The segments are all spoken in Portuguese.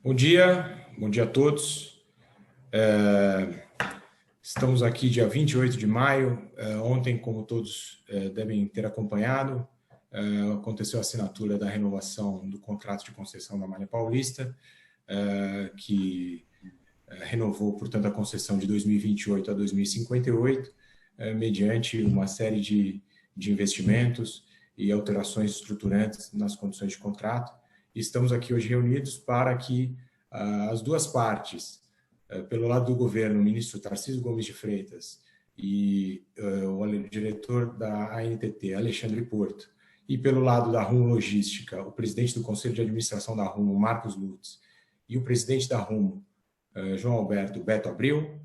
Bom dia a todos. Estamos aqui dia 28 de maio. Ontem, como todos devem ter acompanhado, aconteceu a assinatura da renovação do contrato de concessão da Malha Paulista, que renovou, portanto, a concessão de 2028 a 2058, mediante uma série de investimentos e alterações estruturantes nas condições de contrato. E estamos aqui hoje reunidos para que as duas partes, pelo lado do governo, o ministro Tarcísio Gomes de Freitas e o diretor da ANTT, Alexandre Porto, e pelo lado da Rumo Logística, o presidente do Conselho de Administração da Rumo, Marcos Lutz, e o presidente da Rumo, João Alberto Beto Abril,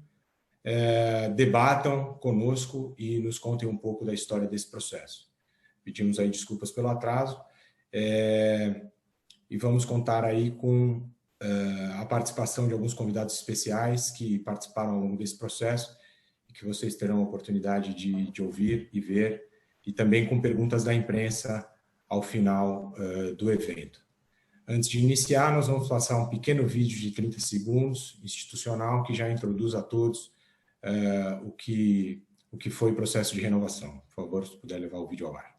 debatam conosco e nos contem um pouco da história desse processo. Pedimos aí desculpas pelo atraso e vamos contar aí com a participação de alguns convidados especiais que participaram ao longo desse processo e que vocês terão a oportunidade de ouvir e ver, e também com perguntas da imprensa ao final do evento. Antes de iniciar, nós vamos passar um pequeno vídeo de 30 segundos, institucional, que já introduz a todos o que foi o processo de renovação. Por favor, se puder levar o vídeo ao ar.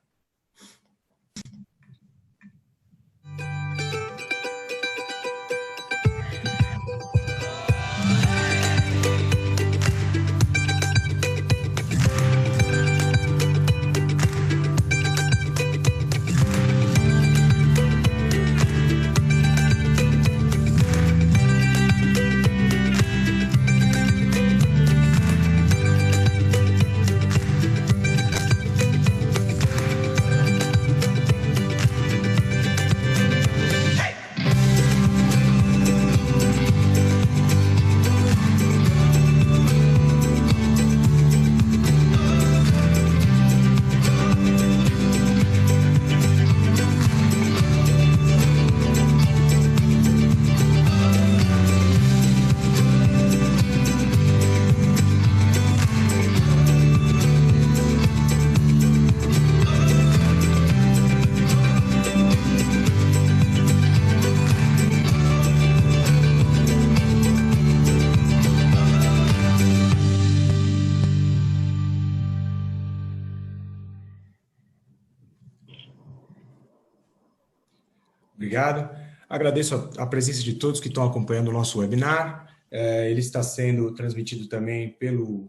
Obrigado. Agradeço a presença de todos que estão acompanhando o nosso webinar. Ele está sendo transmitido também pelo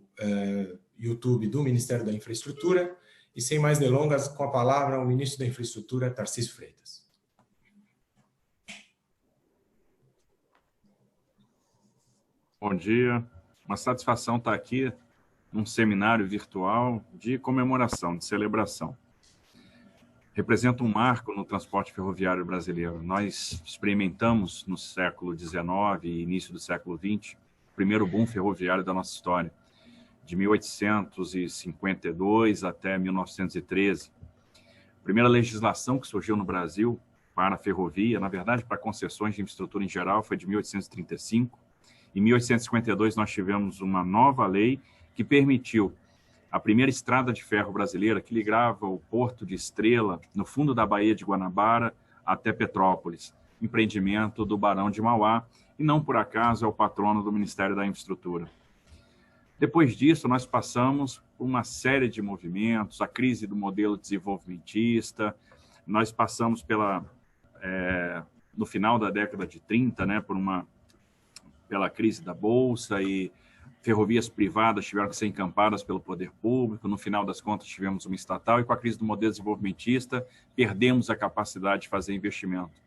YouTube do Ministério da Infraestrutura. E sem mais delongas, com a palavra o ministro da Infraestrutura, Tarcísio Freitas. Bom dia. Uma satisfação estar aqui num seminário virtual de comemoração, de celebração. Representa um marco no transporte ferroviário brasileiro. Nós experimentamos no século XIX e início do século XX o primeiro boom ferroviário da nossa história, de 1852 até 1913. A primeira legislação que surgiu no Brasil para a ferrovia, na verdade para concessões de infraestrutura em geral, foi de 1835. Em 1852 nós tivemos uma nova lei que permitiu a primeira estrada de ferro brasileira, que ligava o Porto de Estrela, no fundo da Baía de Guanabara, até Petrópolis, empreendimento do Barão de Mauá, e não por acaso é o patrono do Ministério da Infraestrutura. Depois disso, nós passamos por uma série de movimentos, a crise do modelo desenvolvimentista, nós passamos no final da década de 30, né, pela crise da Bolsa, e ferrovias privadas tiveram que ser encampadas pelo poder público. No final das contas, tivemos uma estatal, e com a crise do modelo desenvolvimentista, perdemos a capacidade de fazer investimento.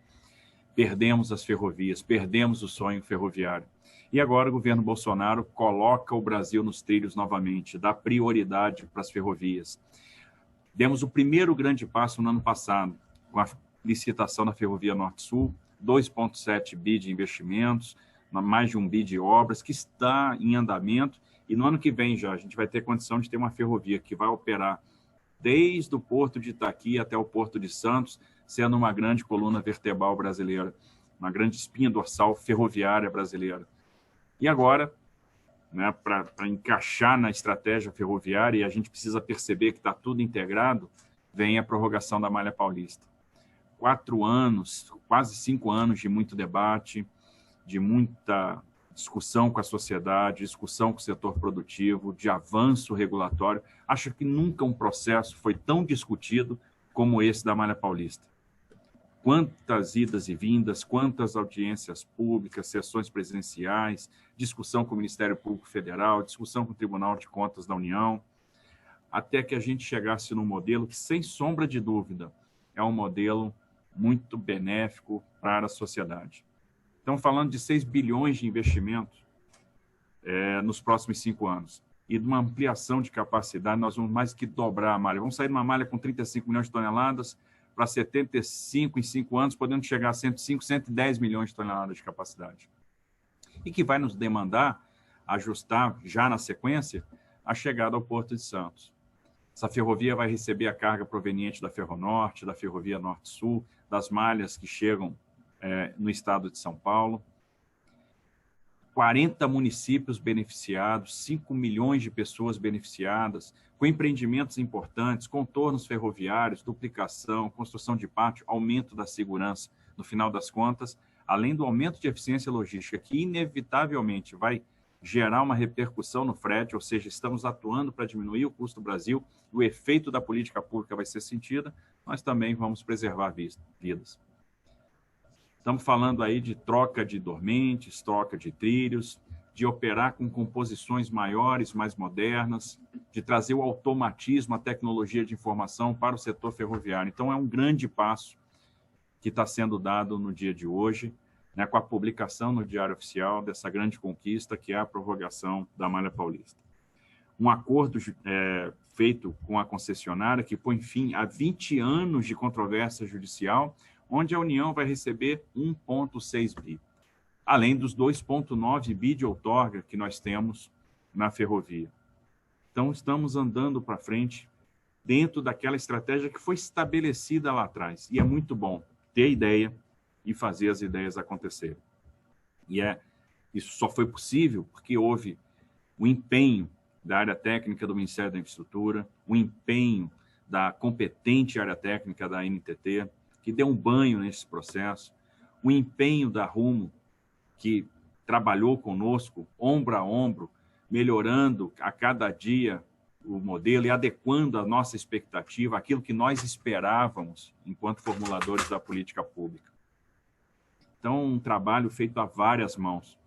Perdemos as ferrovias, perdemos o sonho ferroviário. E agora o governo Bolsonaro coloca o Brasil nos trilhos novamente, dá prioridade para as ferrovias. Demos o primeiro grande passo no ano passado, com a licitação da Ferrovia Norte-Sul, 2,7 bi de investimentos, mais de 1 bi de obras, que está em andamento, e no ano que vem já a gente vai ter condição de ter uma ferrovia que vai operar desde o Porto de Itaqui até o Porto de Santos, sendo uma grande coluna vertebral brasileira, uma grande espinha dorsal ferroviária brasileira. E agora, né, para encaixar na estratégia ferroviária, e a gente precisa perceber que está tudo integrado, vem a prorrogação da Malha Paulista. 4 anos, quase 5 anos de muito debate, de muita discussão com a sociedade, discussão com o setor produtivo, de avanço regulatório. Acho que nunca um processo foi tão discutido como esse da Malha Paulista. Quantas idas e vindas, quantas audiências públicas, sessões presenciais, discussão com o Ministério Público Federal, discussão com o Tribunal de Contas da União, até que a gente chegasse num modelo que, sem sombra de dúvida, é um modelo muito benéfico para a sociedade. Estamos falando de 6 bilhões de investimentos nos próximos 5 anos. E de uma ampliação de capacidade, nós vamos mais que dobrar a malha. Vamos sair de uma malha com 35 milhões de toneladas para 75 em 5 anos, podendo chegar a 105, 110 milhões de toneladas de capacidade. E que vai nos demandar ajustar, já na sequência, a chegada ao Porto de Santos. Essa ferrovia vai receber a carga proveniente da Ferronorte, da Ferrovia Norte-Sul, das malhas que chegam no estado de São Paulo. 40 municípios beneficiados, 5 milhões de pessoas beneficiadas, com empreendimentos importantes, contornos ferroviários, duplicação, construção de pátio, aumento da segurança. No final das contas, além do aumento de eficiência logística, que inevitavelmente vai gerar uma repercussão no frete, ou seja, estamos atuando para diminuir o custo do Brasil, o efeito da política pública vai ser sentido, nós também vamos preservar vidas. Estamos falando aí de troca de dormentes, troca de trilhos, de operar com composições maiores, mais modernas, de trazer o automatismo, a tecnologia de informação para o setor ferroviário. Então, é um grande passo que está sendo dado no dia de hoje, né, com a publicação no Diário Oficial dessa grande conquista, que é a prorrogação da Malha Paulista. Um acordo feito com a concessionária que põe fim a 20 anos de controvérsia judicial, onde a União vai receber 1,6 bi, além dos 2,9 bi de outorga que nós temos na ferrovia. Então, estamos andando para frente dentro daquela estratégia que foi estabelecida lá atrás. E é muito bom ter ideia e fazer as ideias acontecerem. Isso só foi possível porque houve o empenho da área técnica do Ministério da Infraestrutura, o empenho da competente área técnica da NTT, que deu um banho nesse processo, o empenho da Rumo, que trabalhou conosco, ombro a ombro, melhorando a cada dia o modelo e adequando a nossa expectativa, aquilo que nós esperávamos enquanto formuladores da política pública. Então, um trabalho feito a várias mãos.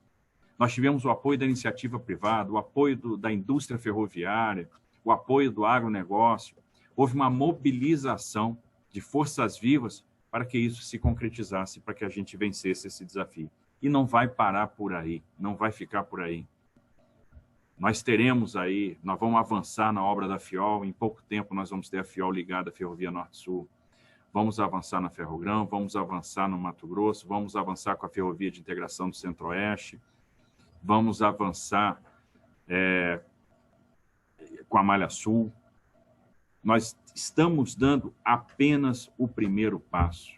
Nós tivemos o apoio da iniciativa privada, o apoio da indústria ferroviária, o apoio do agronegócio. Houve uma mobilização de forças vivas para que isso se concretizasse, para que a gente vencesse esse desafio. E não vai parar por aí, não vai ficar por aí. Nós vamos avançar na obra da FIOL, em pouco tempo nós vamos ter a FIOL ligada à Ferrovia Norte-Sul, vamos avançar na Ferrogrão, vamos avançar no Mato Grosso, vamos avançar com a Ferrovia de Integração do Centro-Oeste, vamos avançar com a Malha Sul. Nós estamos dando apenas o primeiro passo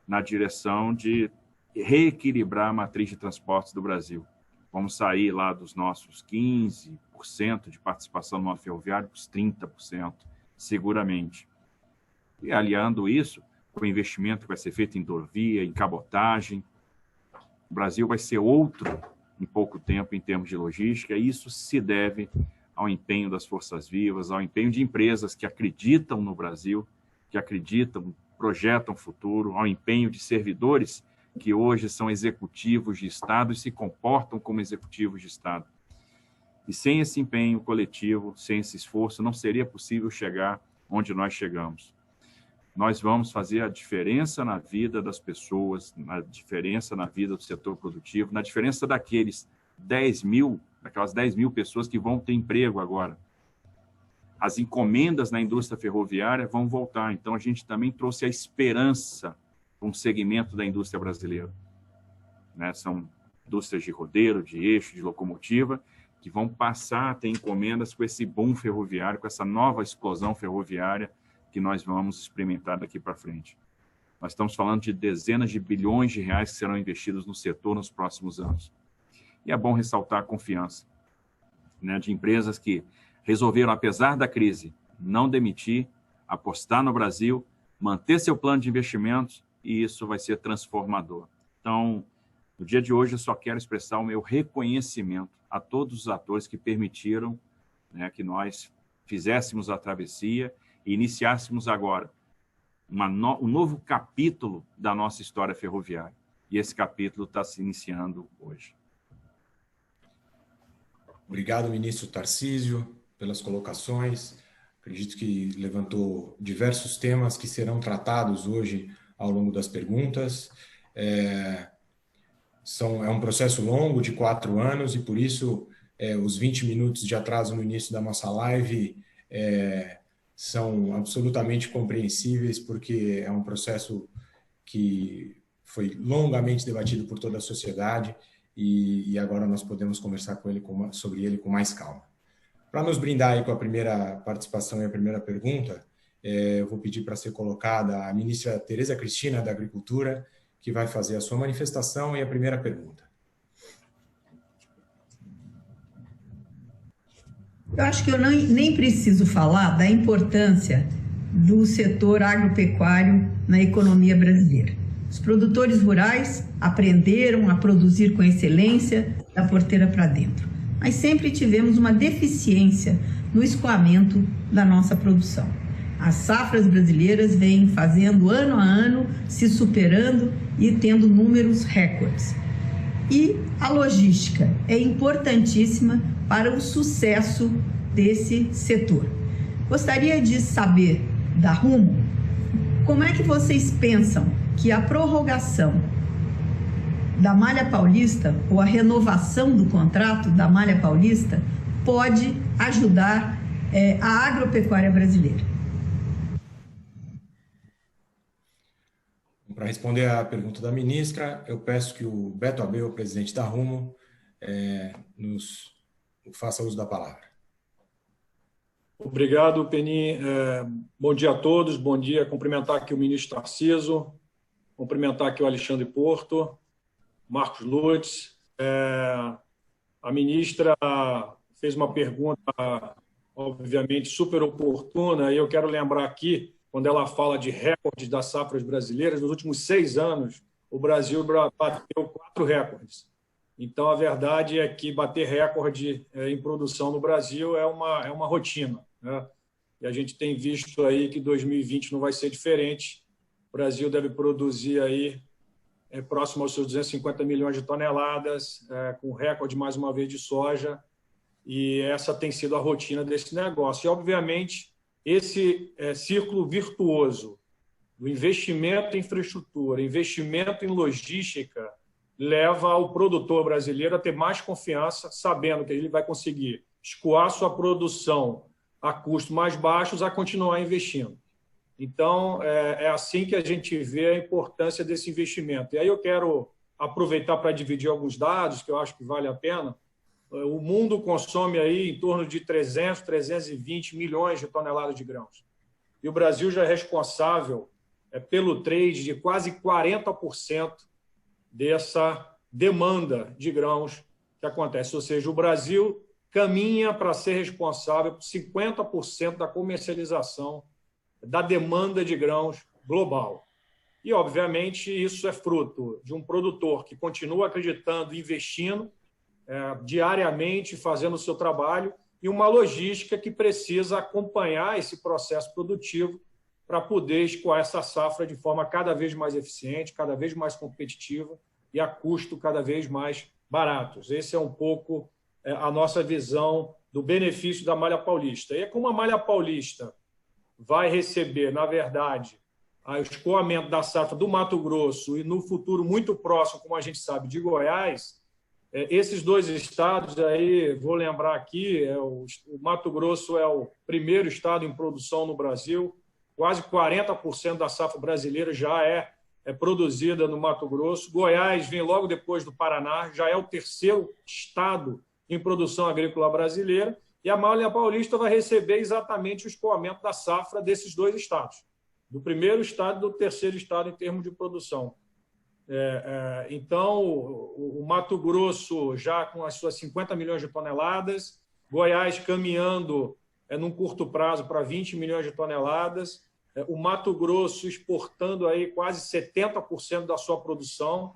na direção de reequilibrar a matriz de transportes do Brasil. Vamos sair lá dos nossos 15% de participação no modo ferroviário para os 30%, seguramente. E aliando isso com o investimento que vai ser feito em dorvia, em cabotagem, o Brasil vai ser outro em pouco tempo em termos de logística, e isso se deve ao empenho das forças vivas, ao empenho de empresas que acreditam no Brasil, que acreditam, projetam o futuro, ao empenho de servidores que hoje são executivos de Estado e se comportam como executivos de Estado. E sem esse empenho coletivo, sem esse esforço, não seria possível chegar onde nós chegamos. Nós vamos fazer a diferença na vida das pessoas, na diferença na vida do setor produtivo, na diferença daquelas 10 mil pessoas que vão ter emprego agora. As encomendas na indústria ferroviária vão voltar, então a gente também trouxe a esperança para um segmento da indústria brasileira. São indústrias de rodeiro, de eixo, de locomotiva, que vão passar a ter encomendas com esse boom ferroviário, com essa nova explosão ferroviária que nós vamos experimentar daqui para frente. Nós estamos falando de dezenas de bilhões de reais que serão investidos no setor nos próximos anos. E é bom ressaltar a confiança, de empresas que resolveram, apesar da crise, não demitir, apostar no Brasil, manter seu plano de investimentos, e isso vai ser transformador. Então, No dia de hoje, eu só quero expressar o meu reconhecimento a todos os atores que permitiram, né, que nós fizéssemos a travessia e iniciássemos agora um novo capítulo da nossa história ferroviária. E esse capítulo está se iniciando hoje. Obrigado, ministro Tarcísio, pelas colocações. Acredito que levantou diversos temas que serão tratados hoje ao longo das perguntas. É um processo longo de 4 anos e, por isso, os 20 minutos de atraso no início da nossa live são absolutamente compreensíveis, porque é um processo que foi longamente debatido por toda a sociedade e agora nós podemos conversar sobre ele com mais calma. Para nos brindar aí com a primeira participação e a primeira pergunta, eu vou pedir para ser colocada a ministra Tereza Cristina, da Agricultura, que vai fazer a sua manifestação e a primeira pergunta. Eu acho que eu nem preciso falar da importância do setor agropecuário na economia brasileira. Os produtores rurais aprenderam a produzir com excelência da porteira para dentro, mas sempre tivemos uma deficiência no escoamento da nossa produção. As safras brasileiras vêm fazendo ano a ano, se superando e tendo números recordes. E a logística é importantíssima para o sucesso desse setor. Gostaria de saber da Rumo, como é que vocês pensam que a prorrogação da Malha Paulista ou a renovação do contrato da Malha Paulista pode ajudar a agropecuária brasileira? Para responder à pergunta da ministra, eu peço que o Beto Abreu, presidente da Rumo, nos faça uso da palavra. Obrigado, Penin. Bom dia a todos. Bom dia. Cumprimentar aqui o ministro Tarcísio, cumprimentar aqui o Alexandre Porto, Marcos Lutz. A ministra fez uma pergunta, obviamente, super oportuna, e eu quero lembrar aqui, quando ela fala de recordes das safras brasileiras, nos últimos 6 anos, o Brasil bateu 4 recordes. Então, a verdade é que bater recorde em produção no Brasil é uma rotina, né? E a gente tem visto aí que 2020 não vai ser diferente. O Brasil deve produzir aí próximo aos seus 250 milhões de toneladas, com recorde, mais uma vez, de soja. E essa tem sido a rotina desse negócio. E, obviamente, esse círculo virtuoso do investimento em infraestrutura, investimento em logística, leva o produtor brasileiro a ter mais confiança, sabendo que ele vai conseguir escoar sua produção a custos mais baixos a continuar investindo. Então, é assim que a gente vê a importância desse investimento. E aí eu quero aproveitar para dividir alguns dados que eu acho que vale a pena. O mundo consome aí em torno de 300, 320 milhões de toneladas de grãos. E o Brasil já é responsável pelo trade de quase 40% dessa demanda de grãos que acontece. Ou seja, o Brasil caminha para ser responsável por 50% da comercialização da demanda de grãos global. E, obviamente, isso é fruto de um produtor que continua acreditando, investindo, diariamente, fazendo o seu trabalho, e uma logística que precisa acompanhar esse processo produtivo para poder escoar essa safra de forma cada vez mais eficiente, cada vez mais competitiva e a custo cada vez mais baratos. Esse é um pouco a nossa visão do benefício da Malha Paulista. E como a Malha Paulista vai receber, na verdade, o escoamento da safra do Mato Grosso e, no futuro muito próximo, como a gente sabe, de Goiás, esses 2 estados, aí, vou lembrar aqui, o Mato Grosso é o primeiro estado em produção no Brasil, quase 40% da safra brasileira já é produzida no Mato Grosso. Goiás vem logo depois do Paraná, já é o 3º estado em produção agrícola brasileira, e a Malha Paulista vai receber exatamente o escoamento da safra desses 2 estados, do primeiro estado e do 3º estado em termos de produção. Então, o Mato Grosso já com as suas 50 milhões de toneladas, Goiás caminhando num curto prazo para 20 milhões de toneladas, o Mato Grosso exportando aí quase 70% da sua produção,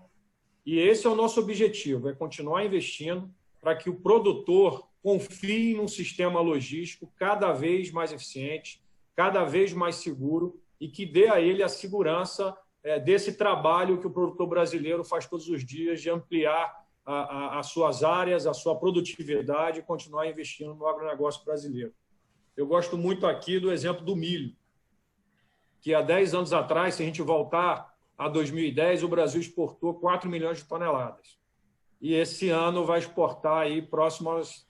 E esse é o nosso objetivo, é continuar investindo para que o produtor confie num sistema logístico cada vez mais eficiente, cada vez mais seguro e que dê a ele a segurança desse trabalho que o produtor brasileiro faz todos os dias de ampliar as suas áreas, a sua produtividade e continuar investindo no agronegócio brasileiro. Eu gosto muito aqui do exemplo do milho, que há 10 anos atrás, se a gente voltar a 2010, o Brasil exportou 4 milhões de toneladas. E esse ano vai exportar aí próximo aos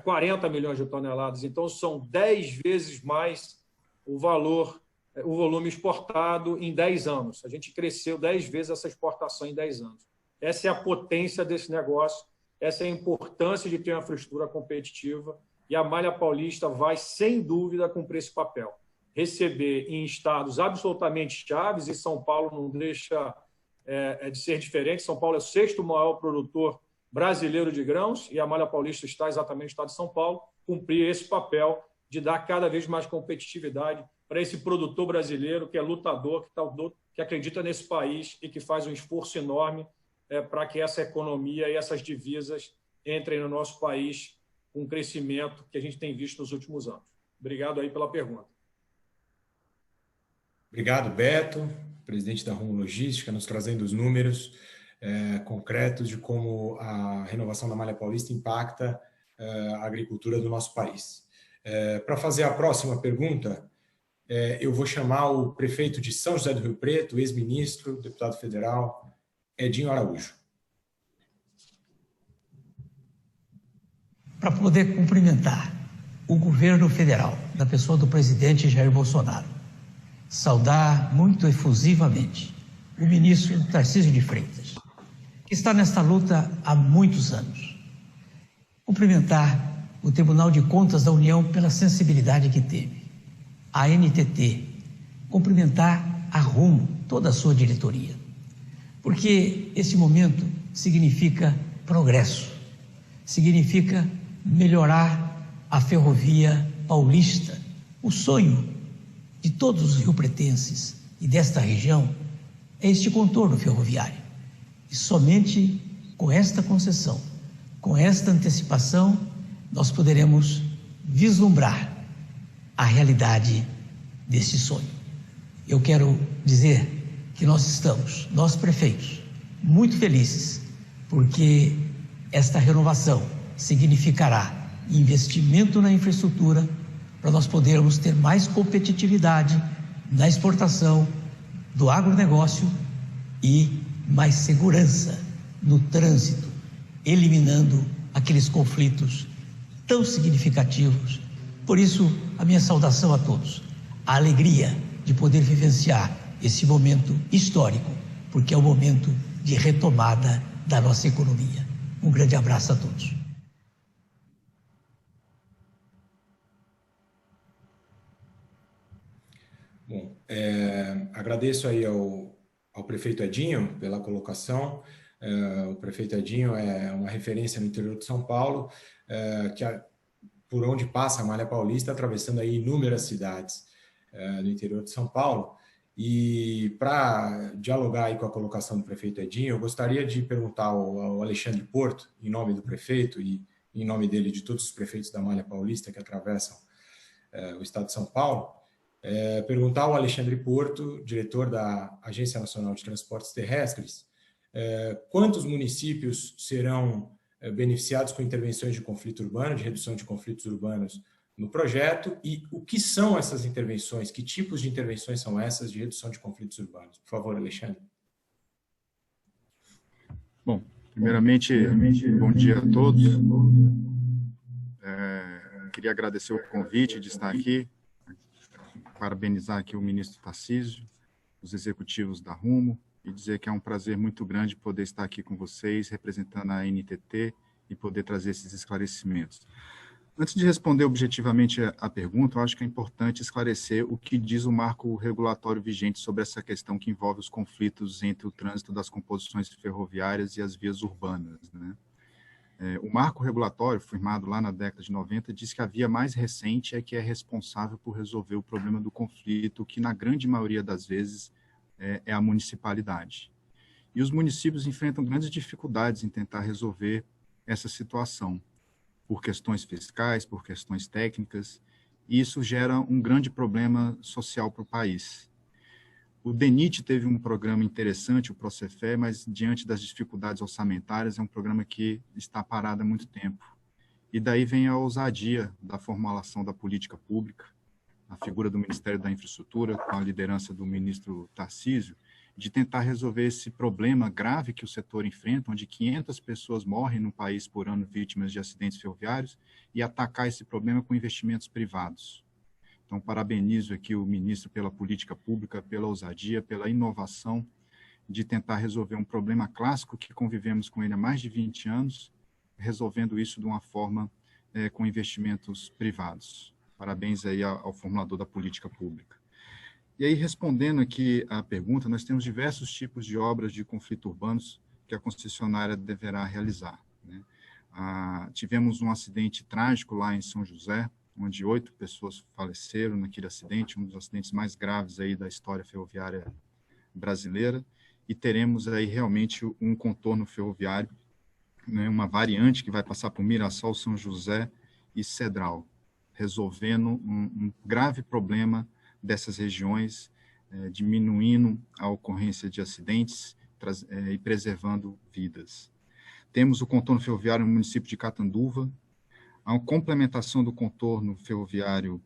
40 milhões de toneladas. Então, são 10 vezes mais o volume exportado em 10 anos. A gente cresceu 10 vezes essa exportação em 10 anos. Essa é a potência desse negócio, essa é a importância de ter uma infraestrutura competitiva e a Malha Paulista vai, sem dúvida, cumprir esse papel. Receber em estados absolutamente chaves, e São Paulo não deixa de ser diferente. São Paulo é o 6º maior produtor brasileiro de grãos e a Malha Paulista está exatamente no estado de São Paulo, cumprir esse papel de dar cada vez mais competitividade para esse produtor brasileiro que é lutador, que acredita nesse país e que faz um esforço enorme para que essa economia e essas divisas entrem no nosso país com um crescimento que a gente tem visto nos últimos anos. Obrigado aí pela pergunta. Obrigado, Beto, presidente da Rumo Logística, nos trazendo os números concretos de como a renovação da Malha Paulista impacta a agricultura do nosso país. Para fazer a próxima pergunta, eu vou chamar o prefeito de São José do Rio Preto, ex-ministro, deputado federal, Edinho Araújo. Para poder cumprimentar o governo federal, da pessoa do presidente Jair Bolsonaro, saudar muito efusivamente o ministro Tarcísio de Freitas, que está nesta luta há muitos anos. Cumprimentar o Tribunal de Contas da União pela sensibilidade que teve, a NTT, cumprimentar a Rumo, toda a sua diretoria, porque esse momento significa progresso, significa melhorar a ferrovia paulista, o sonho de todos os riopretenses e desta região é este contorno ferroviário. E somente com esta concessão, com esta antecipação, nós poderemos vislumbrar a realidade deste sonho. Eu quero dizer que nós prefeitos, muito felizes, porque esta renovação significará investimento na infraestrutura para nós podermos ter mais competitividade na exportação do agronegócio e mais segurança no trânsito, eliminando aqueles conflitos tão significativos. Por isso, a minha saudação a todos, a alegria de poder vivenciar esse momento histórico, porque é o momento de retomada da nossa economia. Um grande abraço a todos. Bom, agradeço aí ao prefeito Edinho pela colocação. O prefeito Edinho é uma referência no interior de São Paulo, por onde passa a Malha Paulista, atravessando aí inúmeras cidades do interior de São Paulo. E para dialogar aí com a colocação do prefeito Edinho, eu gostaria de perguntar ao Alexandre Porto, em nome do prefeito e em nome dele de todos os prefeitos da Malha Paulista que atravessam o estado de São Paulo, perguntar ao Alexandre Porto, diretor da Agência Nacional de Transportes Terrestres, quantos municípios serão beneficiados com intervenções de conflito urbano, de redução de conflitos urbanos no projeto, e o que são essas intervenções, que tipos de intervenções são essas de redução de conflitos urbanos? Por favor, Alexandre. Bom, primeiramente, bom dia a todos. Queria agradecer o convite de estar aqui, parabenizar aqui o ministro Tarcísio, os executivos da Rumo, e dizer que é um prazer muito grande poder estar aqui com vocês, representando a NTT e poder trazer esses esclarecimentos. Antes de responder objetivamente a pergunta, eu acho que é importante esclarecer o que diz o marco regulatório vigente sobre essa questão que envolve os conflitos entre o trânsito das composições ferroviárias e as vias urbanas, né? O marco regulatório, firmado lá na década de 90, diz que a via mais recente é que é responsável por resolver o problema do conflito, que na grande maioria das vezes é a municipalidade. E os municípios enfrentam grandes dificuldades em tentar resolver essa situação, por questões fiscais, por questões técnicas, e isso gera um grande problema social para o país. O DENIT teve um programa interessante, o Procefé, mas diante das dificuldades orçamentárias, é um programa que está parado há muito tempo. E daí vem a ousadia da formulação da política pública, a figura do Ministério da Infraestrutura, com a liderança do ministro Tarcísio, de tentar resolver esse problema grave que o setor enfrenta, onde 500 pessoas morrem no país por ano vítimas de acidentes ferroviários, e atacar esse problema com investimentos privados. Então, parabenizo aqui o ministro pela política pública, pela ousadia, pela inovação de tentar resolver um problema clássico que convivemos com ele há mais de 20 anos, resolvendo isso de uma forma com investimentos privados. Parabéns aí ao formulador da política pública. E aí, respondendo aqui à pergunta, nós temos diversos tipos de obras de conflito urbanos que a concessionária deverá realizar, né? Tivemos um acidente trágico lá em São José, onde 8 pessoas faleceram naquele acidente, um dos acidentes mais graves aí da história ferroviária brasileira, e teremos aí realmente um contorno ferroviário, né, uma variante que vai passar por Mirassol, São José e Cedral, resolvendo um grave problema dessas regiões, diminuindo a ocorrência de acidentes e preservando vidas. Temos o contorno ferroviário no município de Catanduva, a complementação do contorno ferroviário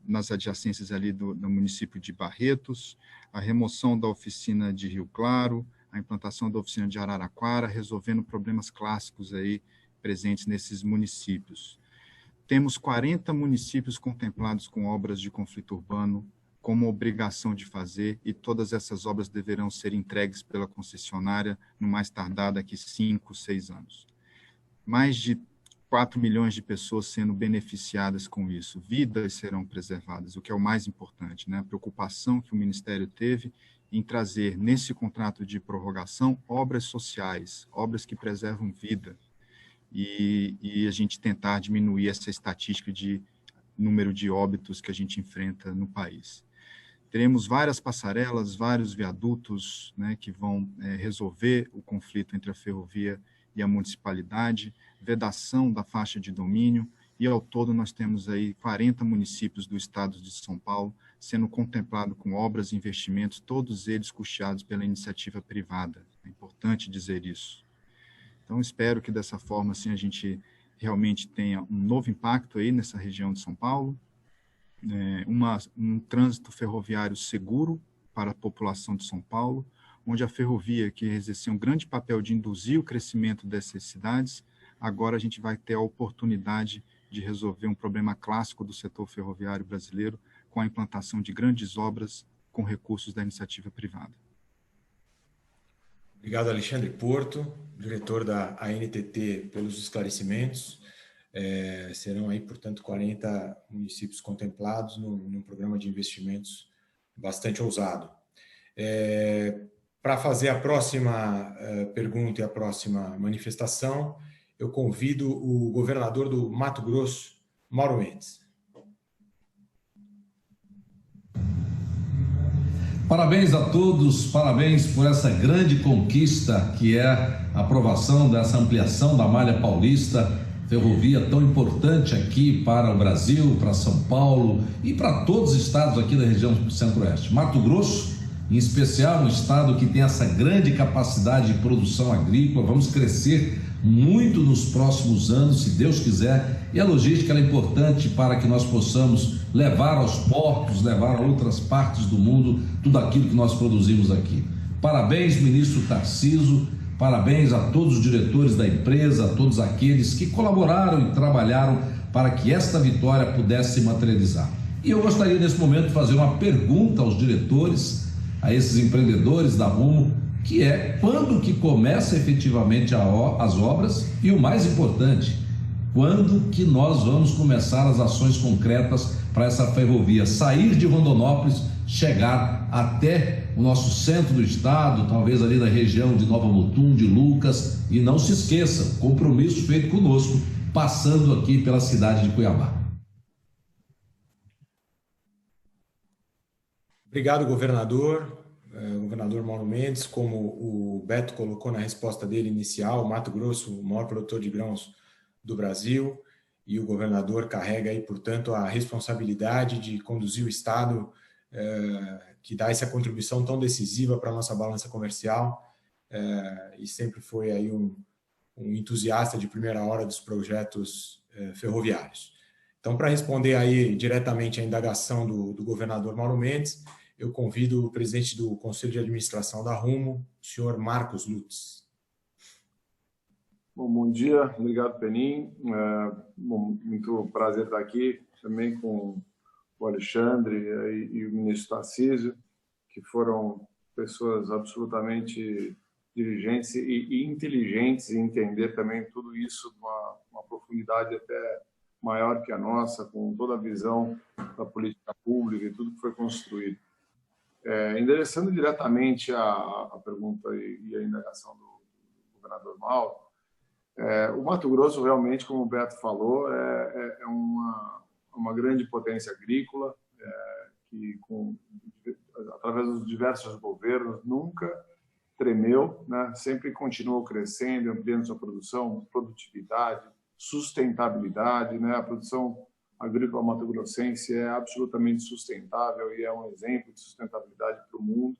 nas adjacências ali do município de Barretos, a remoção da oficina de Rio Claro, a implantação da oficina de Araraquara, resolvendo problemas clássicos aí presentes nesses municípios. Temos 40 municípios contemplados com obras de conflito urbano como obrigação de fazer, e todas essas obras deverão ser entregues pela concessionária no mais tardar daqui 5, 6 anos. Mais de 4 milhões de pessoas sendo beneficiadas com isso. Vidas serão preservadas, o que é o mais importante, né? A preocupação que o Ministério teve em trazer nesse contrato de prorrogação obras sociais, obras que preservam vida, e a gente tentar diminuir essa estatística de número de óbitos que a gente enfrenta no país. Teremos várias passarelas, vários viadutos, né, que vão resolver o conflito entre a ferrovia e a municipalidade, vedação da faixa de domínio, e ao todo nós temos aí 40 municípios do estado de São Paulo sendo contemplados com obras e investimentos, todos eles custeados pela iniciativa privada. É importante dizer isso. Então, espero que dessa forma, assim, a gente realmente tenha um novo impacto aí nessa região de São Paulo, um trânsito ferroviário seguro para a população de São Paulo, onde a ferrovia, que exercia um grande papel de induzir o crescimento dessas cidades, agora a gente vai ter a oportunidade de resolver um problema clássico do setor ferroviário brasileiro com a implantação de grandes obras com recursos da iniciativa privada. Obrigado, Alexandre Porto, diretor da ANTT, pelos esclarecimentos. Serão aí, portanto, 40 municípios contemplados num programa de investimentos bastante ousado. Para fazer a próxima pergunta e a próxima manifestação, eu convido o governador do Mato Grosso, Mauro Mendes. Parabéns a todos, parabéns por essa grande conquista que é a aprovação dessa ampliação da malha paulista, ferrovia tão importante aqui para o Brasil, para São Paulo e para todos os estados aqui da região centro-oeste. Mato Grosso, em especial, um estado que tem essa grande capacidade de produção agrícola, vamos crescer muito nos próximos anos, se Deus quiser, e a logística é importante para que nós possamos levar aos portos, levar a outras partes do mundo tudo aquilo que nós produzimos aqui. Parabéns, ministro Tarcísio, parabéns a todos os diretores da empresa, a todos aqueles que colaboraram e trabalharam para que esta vitória pudesse se materializar. E eu gostaria nesse momento de fazer uma pergunta aos diretores, a esses empreendedores da Rumo, que é quando que começa efetivamente as obras e, o mais importante, quando que nós vamos começar as ações concretas para essa ferrovia sair de Rondonópolis, chegar até o nosso centro do estado, talvez ali na região de Nova Mutum, de Lucas, e não se esqueça, compromisso feito conosco, passando aqui pela cidade de Cuiabá. Obrigado, governador. governador Mauro Mendes, como o Beto colocou na resposta dele inicial, Mato Grosso, o maior produtor de grãos do Brasil, e o governador carrega aí, portanto, a responsabilidade de conduzir o Estado, que dá essa contribuição tão decisiva para a nossa balança comercial, e sempre foi aí um entusiasta de primeira hora dos projetos ferroviários. Então, para responder aí diretamente à indagação do governador Mauro Mendes, eu convido o presidente do Conselho de Administração da Rumo, o senhor Marcos Lutz. Bom dia, obrigado, Penin. Muito prazer estar aqui também com o Alexandre e o ministro Tarcísio, que foram pessoas absolutamente diligentes e inteligentes em entender também tudo isso de uma profundidade até maior que a nossa, com toda a visão da política pública e tudo que foi construído. Endereçando diretamente a pergunta e a indagação do governador Mauro, o Mato Grosso realmente, como o Beto falou, é uma grande potência agrícola, que através dos diversos governos nunca tremeu, né? Sempre continuou crescendo, ampliando sua produção, produtividade, sustentabilidade, né? A produção agrícola mato-grossense é absolutamente sustentável e é um exemplo de sustentabilidade para o mundo.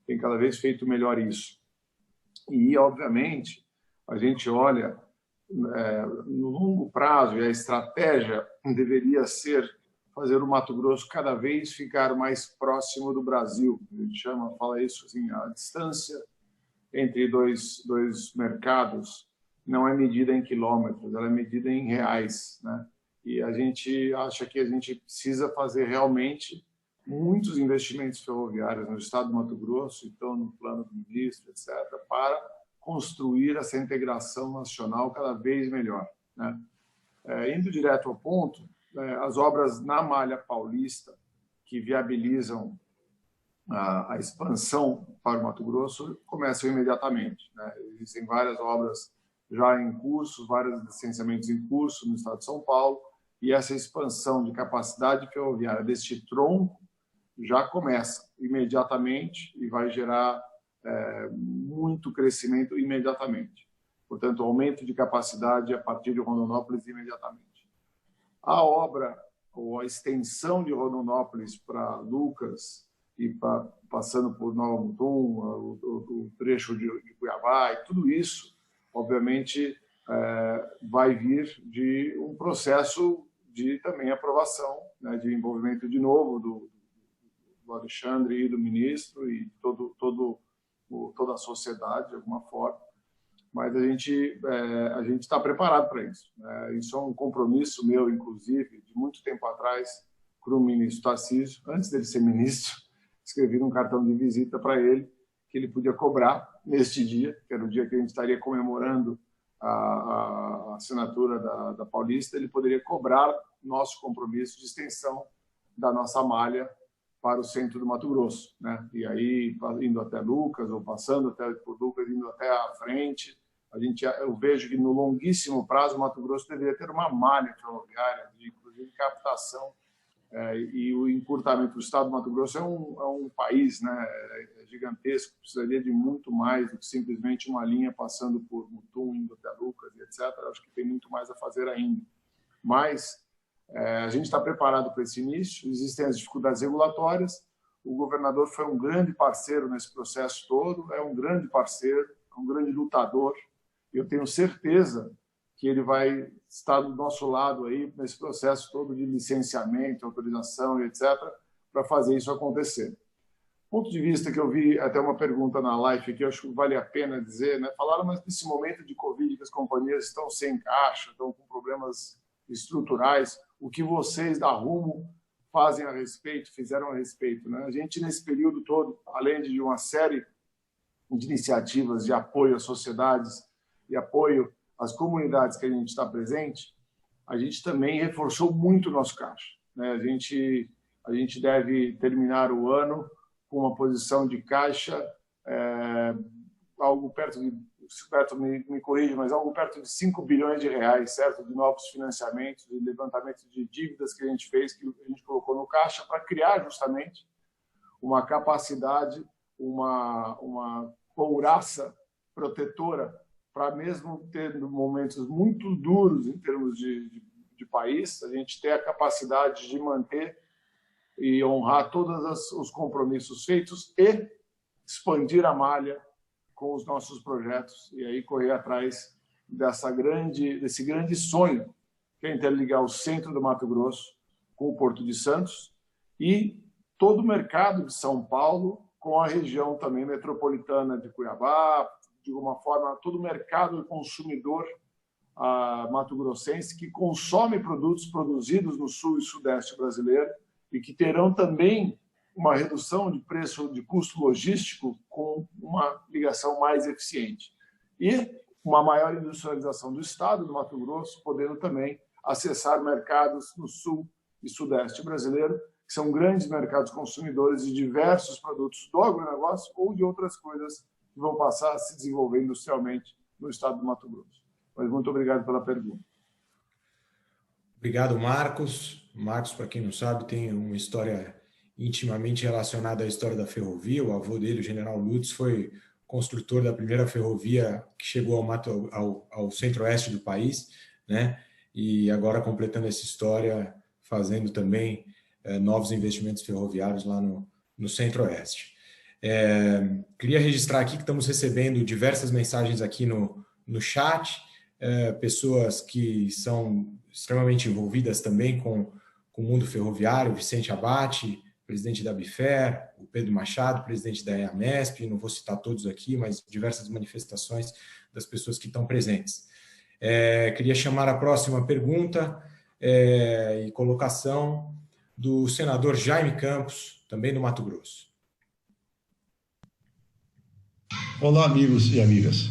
Tem cada vez feito melhor isso. E, obviamente, a gente olha no longo prazo, e a estratégia deveria ser fazer o Mato Grosso cada vez ficar mais próximo do Brasil. A gente fala isso assim, a distância entre dois mercados não é medida em quilômetros, ela é medida em reais, né? E a gente acha que a gente precisa fazer realmente muitos investimentos ferroviários no estado do Mato Grosso, então no plano do ministro, etc., para construir essa integração nacional cada vez melhor, né? Indo direto ao ponto, as obras na malha paulista que viabilizam a expansão para o Mato Grosso começam imediatamente, né? Existem várias obras já em curso, vários licenciamentos em curso no estado de São Paulo, e essa expansão de capacidade ferroviária deste tronco já começa imediatamente e vai gerar muito crescimento imediatamente. Portanto, aumento de capacidade a partir de Rondonópolis imediatamente. A obra, ou a extensão de Rondonópolis para Lucas e passando por Nova Mutum, o trecho de Cuiabá, e tudo isso, obviamente, vai vir de um processo de também aprovação, né, de envolvimento de novo do Alexandre e do ministro e toda a sociedade, de alguma forma. Mas a gente está preparado para isso, né? Isso é um compromisso meu, inclusive, de muito tempo atrás, com o ministro Tarcísio. Antes dele ser ministro, escrevi um cartão de visita para ele, que ele podia cobrar neste dia, que era o dia que a gente estaria comemorando a assinatura da Paulista. Ele poderia cobrar nosso compromisso de extensão da nossa malha para o centro do Mato Grosso, né? E aí, indo até Lucas, ou passando até por Lucas, indo até a frente, eu vejo que no longuíssimo prazo o Mato Grosso deveria ter uma malha ferroviária, inclusive captação, e o encurtamento do estado do Mato Grosso é um país, né, gigantesco, precisaria de muito mais do que simplesmente uma linha passando por Mutum, indo até Lucas e etc. Acho que tem muito mais a fazer ainda. Mas a gente está preparado para esse início, existem as dificuldades regulatórias, o governador foi um grande parceiro nesse processo todo, é um grande parceiro, é um grande lutador. Eu tenho certeza que ele vai estar do nosso lado aí nesse processo todo de licenciamento, autorização e etc., para fazer isso acontecer. Ponto de vista que eu vi até uma pergunta na live que eu acho que vale a pena dizer, né? Falaram, mas nesse momento de Covid que as companhias estão sem caixa, estão com problemas estruturais, o que vocês da Rumo fazem a respeito, fizeram a respeito, né? A gente, nesse período todo, além de uma série de iniciativas de apoio às sociedades e apoio às comunidades que a gente está presente, a gente também reforçou muito o nosso caixa, né? A gente deve terminar o ano com uma posição de caixa algo perto de, me corrija, mas algo perto de 5 bilhões de reais, certo? De novos financiamentos, de levantamento de dívidas que a gente fez, que a gente colocou no caixa para criar justamente uma capacidade uma couraça protetora para, mesmo ter momentos muito duros em termos de país, a gente ter a capacidade de manter e honrar todos os compromissos feitos e expandir a malha com os nossos projetos e aí correr atrás desse grande sonho, que é interligar o centro do Mato Grosso com o Porto de Santos e todo o mercado de São Paulo com a região também metropolitana de Cuiabá, de alguma forma, todo o mercado consumidor mato-grossense que consome produtos produzidos no sul e sudeste brasileiro e que terão também uma redução de preço de custo logístico com uma ligação mais eficiente. E uma maior industrialização do estado do Mato Grosso, podendo também acessar mercados no sul e sudeste brasileiro, que são grandes mercados consumidores de diversos produtos do agronegócio ou de outras coisas que vão passar a se desenvolver industrialmente no estado do Mato Grosso. Mas muito obrigado pela pergunta. Obrigado, Marcos. Marcos, para quem não sabe, tem uma história intimamente relacionada à história da ferrovia. O avô dele, o general Lutz, foi construtor da primeira ferrovia que chegou ao centro-oeste do país, né? E agora completando essa história, fazendo também novos investimentos ferroviários lá no centro-oeste. Queria registrar aqui que estamos recebendo diversas mensagens aqui no chat, pessoas que são extremamente envolvidas também com o mundo ferroviário, o Vicente Abate, presidente da Bifer, o Pedro Machado, presidente da EAMESP, não vou citar todos aqui, mas diversas manifestações das pessoas que estão presentes. Queria chamar a próxima pergunta e colocação do senador Jaime Campos, também do Mato Grosso. Olá, amigos e amigas.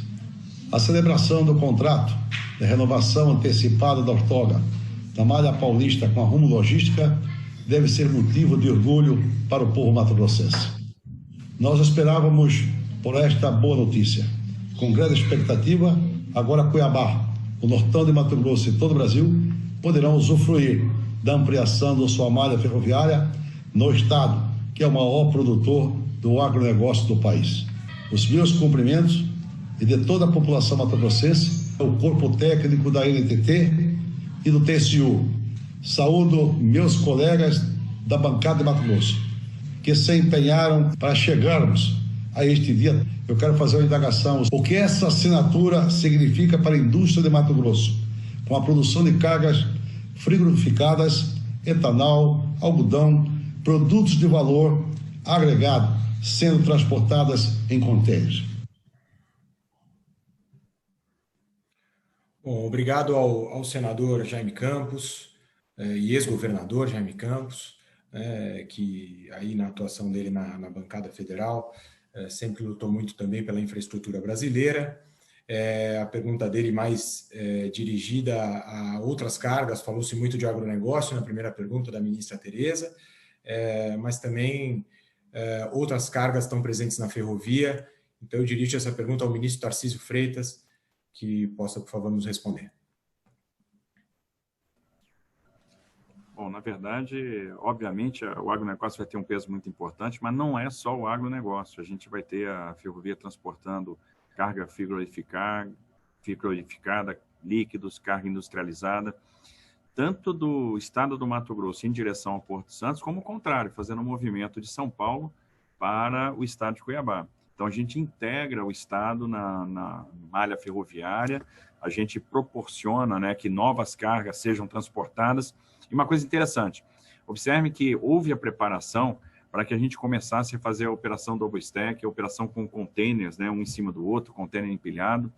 A celebração do contrato de renovação antecipada da outorga da Malha Paulista com a Rumo Logística deve ser motivo de orgulho para o povo mato-grossense. Nós esperávamos por esta boa notícia. Com grande expectativa, agora Cuiabá, o Nortão de Mato Grosso e todo o Brasil poderão usufruir da ampliação da sua malha ferroviária no estado, que é o maior produtor do agronegócio do país. Os meus cumprimentos e de toda a população mato-grossense, o corpo técnico da NTT e do TCU. Saúdo meus colegas da bancada de Mato Grosso, que se empenharam para chegarmos a este dia. Eu quero fazer uma indagação. O que essa assinatura significa para a indústria de Mato Grosso, com a produção de cargas frigorificadas, etanol, algodão, produtos de valor agregado, sendo transportadas em contêineres. Bom, obrigado ao senador Jaime Campos e ex-governador Jaime Campos, que aí na atuação dele na bancada federal sempre lutou muito também pela infraestrutura brasileira. A pergunta dele mais dirigida a outras cargas, falou-se muito de agronegócio na primeira pergunta da ministra Tereza, mas também outras cargas estão presentes na ferrovia. Então eu dirijo essa pergunta ao ministro Tarcísio Freitas, que possa, por favor, nos responder. Bom, na verdade, obviamente, o agronegócio vai ter um peso muito importante, mas não é só o agronegócio. A gente vai ter a ferrovia transportando carga frigorificada, líquidos, carga industrializada, tanto do estado do Mato Grosso em direção ao Porto de Santos, como o contrário, fazendo um movimento de São Paulo para o estado de Cuiabá. Então, a gente integra o estado na malha ferroviária, a gente proporciona, né, que novas cargas sejam transportadas. E uma coisa interessante, observe que houve a preparação para que a gente começasse a fazer a operação double stack, a operação com containers, né, um em cima do outro, container empilhado.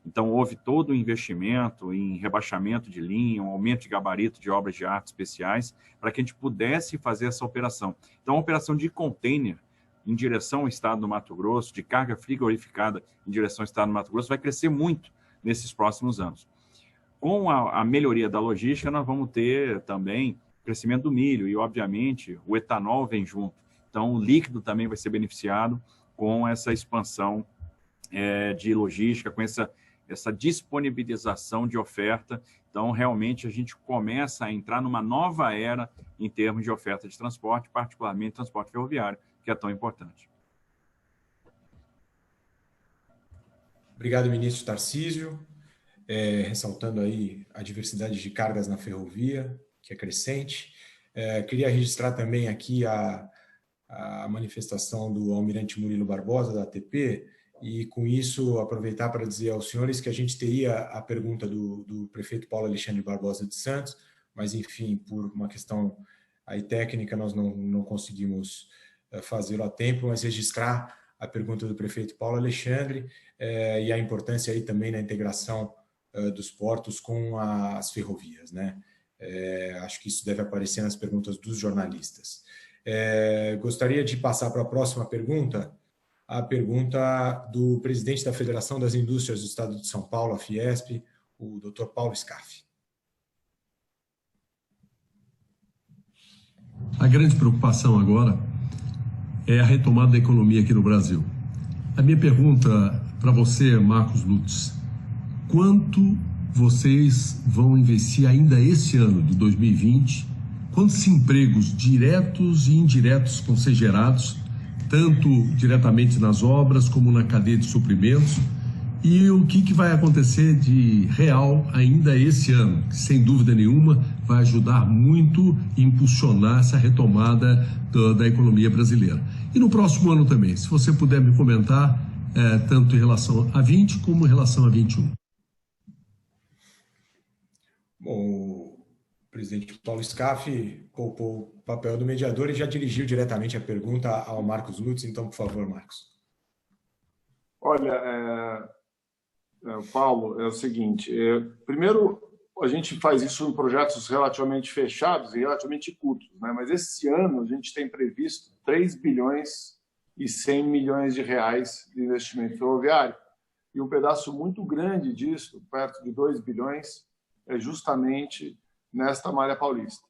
Então, houve todo o investimento em rebaixamento de linha, um aumento de gabarito de obras de arte especiais, para que a gente pudesse fazer essa operação. Então, a operação de container em direção ao estado do Mato Grosso, de carga frigorificada em direção ao estado do Mato Grosso, vai crescer muito nesses próximos anos. Com a melhoria da logística, nós vamos ter também crescimento do milho e, obviamente, o etanol vem junto. Então, o líquido também vai ser beneficiado com essa expansão de logística, com essa disponibilização de oferta. Então, realmente, a gente começa a entrar numa nova era em termos de oferta de transporte, particularmente transporte ferroviário, que é tão importante. Obrigado, ministro Tarcísio, ressaltando aí a diversidade de cargas na ferrovia, que é crescente. Queria registrar também aqui a manifestação do almirante Murilo Barbosa, da ATP, e com isso aproveitar para dizer aos senhores que a gente teria a pergunta do prefeito Paulo Alexandre Barbosa de Santos, mas enfim, por uma questão aí técnica nós não conseguimos fazê-lo a tempo, mas registrar a pergunta do prefeito Paulo Alexandre e a importância aí também na integração dos portos com as ferrovias, né? Acho que isso deve aparecer nas perguntas dos jornalistas. Gostaria de passar para a próxima pergunta, a pergunta do presidente da Federação das Indústrias do Estado de São Paulo, a Fiesp, o Dr. Paulo Scaff. A grande preocupação agora é a retomada da economia aqui no Brasil. A minha pergunta para você, Marcos Lutz, quanto vocês vão investir ainda esse ano de 2020? Quantos empregos diretos e indiretos vão ser gerados, tanto diretamente nas obras como na cadeia de suprimentos? E o que vai acontecer de real ainda esse ano, que sem dúvida nenhuma vai ajudar muito a impulsionar essa retomada da economia brasileira. E no próximo ano também, se você puder me comentar, tanto em relação a 20 como em relação a 21. Bom, o presidente Paulo Scaff poupou o papel do mediador e já dirigiu diretamente a pergunta ao Marcos Lutz, então, por favor, Marcos. Olha, Paulo, é o seguinte, primeiro a gente faz isso em projetos relativamente fechados e relativamente curtos, né? Mas esse ano a gente tem previsto 3 bilhões e 100 milhões de reais de investimento ferroviário, e um pedaço muito grande disso, perto de 2 bilhões, é justamente nesta malha paulista,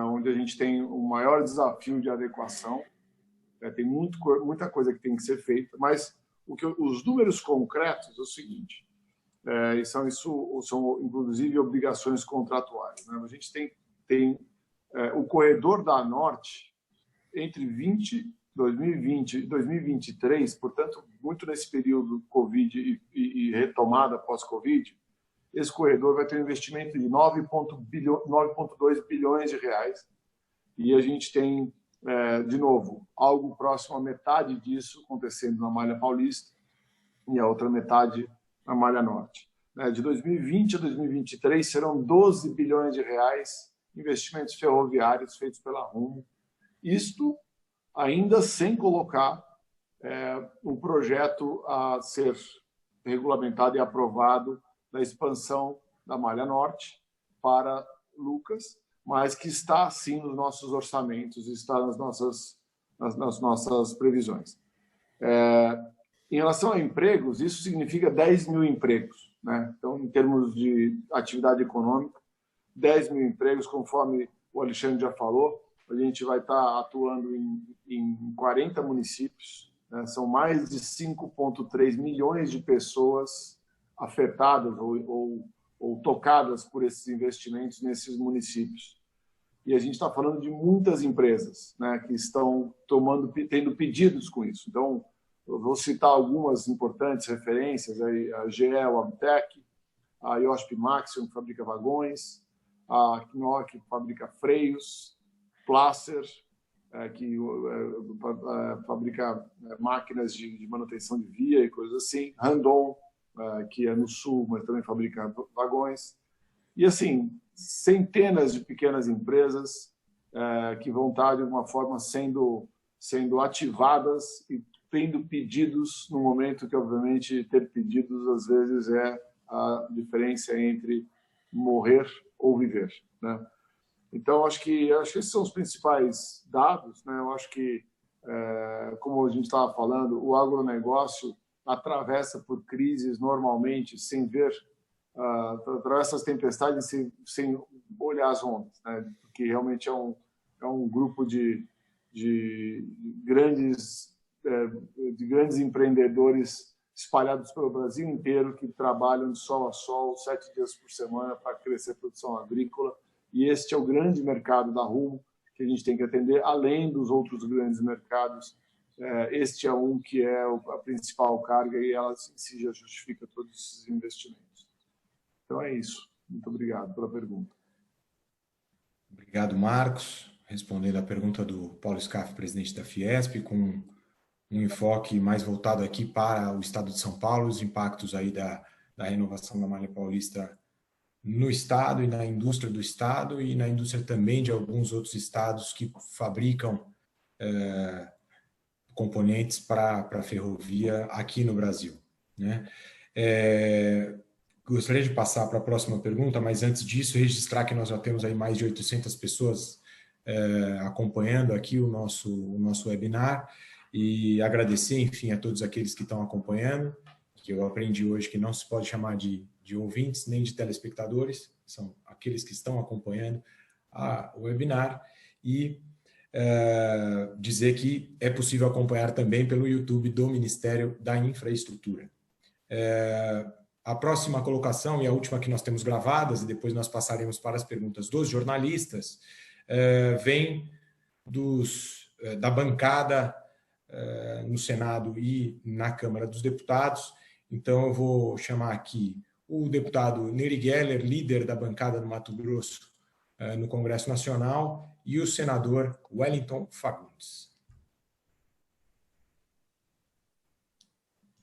onde a gente tem o maior desafio de adequação. Tem muita coisa que tem que ser feita, mas os números concretos é o seguinte, são inclusive obrigações contratuais, né? A gente tem o corredor da Norte entre 2020 e 2023, portanto, muito nesse período Covid e retomada pós-Covid, esse corredor vai ter um investimento de 9,2 bilhões de reais, e a gente tem, de novo, algo próximo à metade disso acontecendo na malha paulista e a outra metade na malha norte. De 2020 a 2023 serão 12 bilhões de reais investimentos ferroviários feitos pela Rumo, isto ainda sem colocar um projeto a ser regulamentado e aprovado da expansão da malha norte para Lucas, mas que está sim nos nossos orçamentos, está nas nossas previsões. Em relação a empregos, isso significa 10 mil empregos, né? Então, em termos de atividade econômica, 10 mil empregos, conforme o Alexandre já falou, a gente vai estar atuando em 40 municípios, né? São mais de 5,3 milhões de pessoas afetadas ou tocadas por esses investimentos nesses municípios. E a gente está falando de muitas empresas, né, que estão tendo pedidos com isso. Então, eu vou citar algumas importantes referências, a GE, a Amtec, a IOSP Maxion, que fabrica vagões, a Knock, que fabrica freios, Placer, que fabrica máquinas de manutenção de via e coisas assim, Randon, que é no sul, mas também fabrica vagões. E, assim, centenas de pequenas empresas que vão estar, de alguma forma, sendo ativadas e tendo pedidos no momento que, obviamente, ter pedidos, às vezes, é a diferença entre morrer ou viver, né? Então, acho que esses são os principais dados, né? Eu acho que, como a gente estava falando, o agronegócio atravessa por crises normalmente sem ver, atravessa as tempestades sem olhar as ondas, né? Porque realmente é um grupo de grandes empreendedores espalhados pelo Brasil inteiro que trabalham de sol a sol, 7 dias por semana para crescer a produção agrícola. E este é o grande mercado da Rumo que a gente tem que atender, além dos outros grandes mercados este é um que é a principal carga e ela em si já justifica todos esses investimentos. Então é isso. Muito obrigado pela pergunta. Obrigado, Marcos. Respondendo à pergunta do Paulo Scaff, presidente da Fiesp, com um enfoque mais voltado aqui para o estado de São Paulo, os impactos aí da renovação da malha paulista no estado e na indústria do estado e na indústria também de alguns outros estados que fabricam componentes para a ferrovia aqui no Brasil, né? Gostaria de passar para a próxima pergunta, mas antes disso, registrar que nós já temos aí mais de 800 pessoas acompanhando aqui o nosso webinar e agradecer, enfim, a todos aqueles que estão acompanhando, que eu aprendi hoje que não se pode chamar de ouvintes nem de telespectadores, são aqueles que estão acompanhando o webinar, e dizer que é possível acompanhar também pelo YouTube do Ministério da Infraestrutura. A próxima colocação e a última que nós temos gravadas, e depois nós passaremos para as perguntas dos jornalistas, vem da bancada no Senado e na Câmara dos Deputados. Então, eu vou chamar aqui o deputado Neri Geller, líder da bancada do Mato Grosso no Congresso Nacional, e o senador Wellington Fagundes.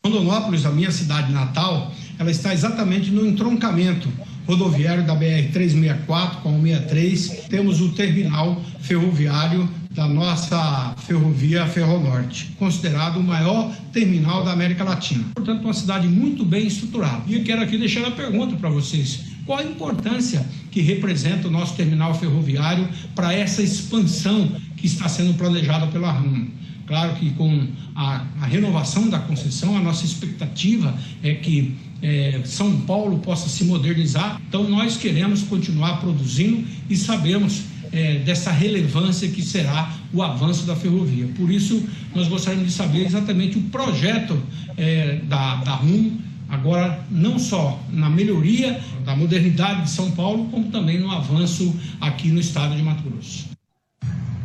Rondonópolis, a minha cidade natal, ela está exatamente no entroncamento rodoviário da BR-364 com a 163. Temos o terminal ferroviário da nossa ferrovia Ferronorte, considerado o maior terminal da América Latina. Portanto, uma cidade muito bem estruturada. E eu quero aqui deixar a pergunta para vocês. Qual a importância que representa o nosso terminal ferroviário para essa expansão que está sendo planejada pela Rumo? Claro que com a renovação da concessão, a nossa expectativa é que São Paulo possa se modernizar. Então, nós queremos continuar produzindo e sabemos dessa relevância que será o avanço da ferrovia. Por isso, nós gostaríamos de saber exatamente o projeto da Rumo, agora não só na melhoria da modernidade de São Paulo, como também no avanço aqui no estado de Mato Grosso.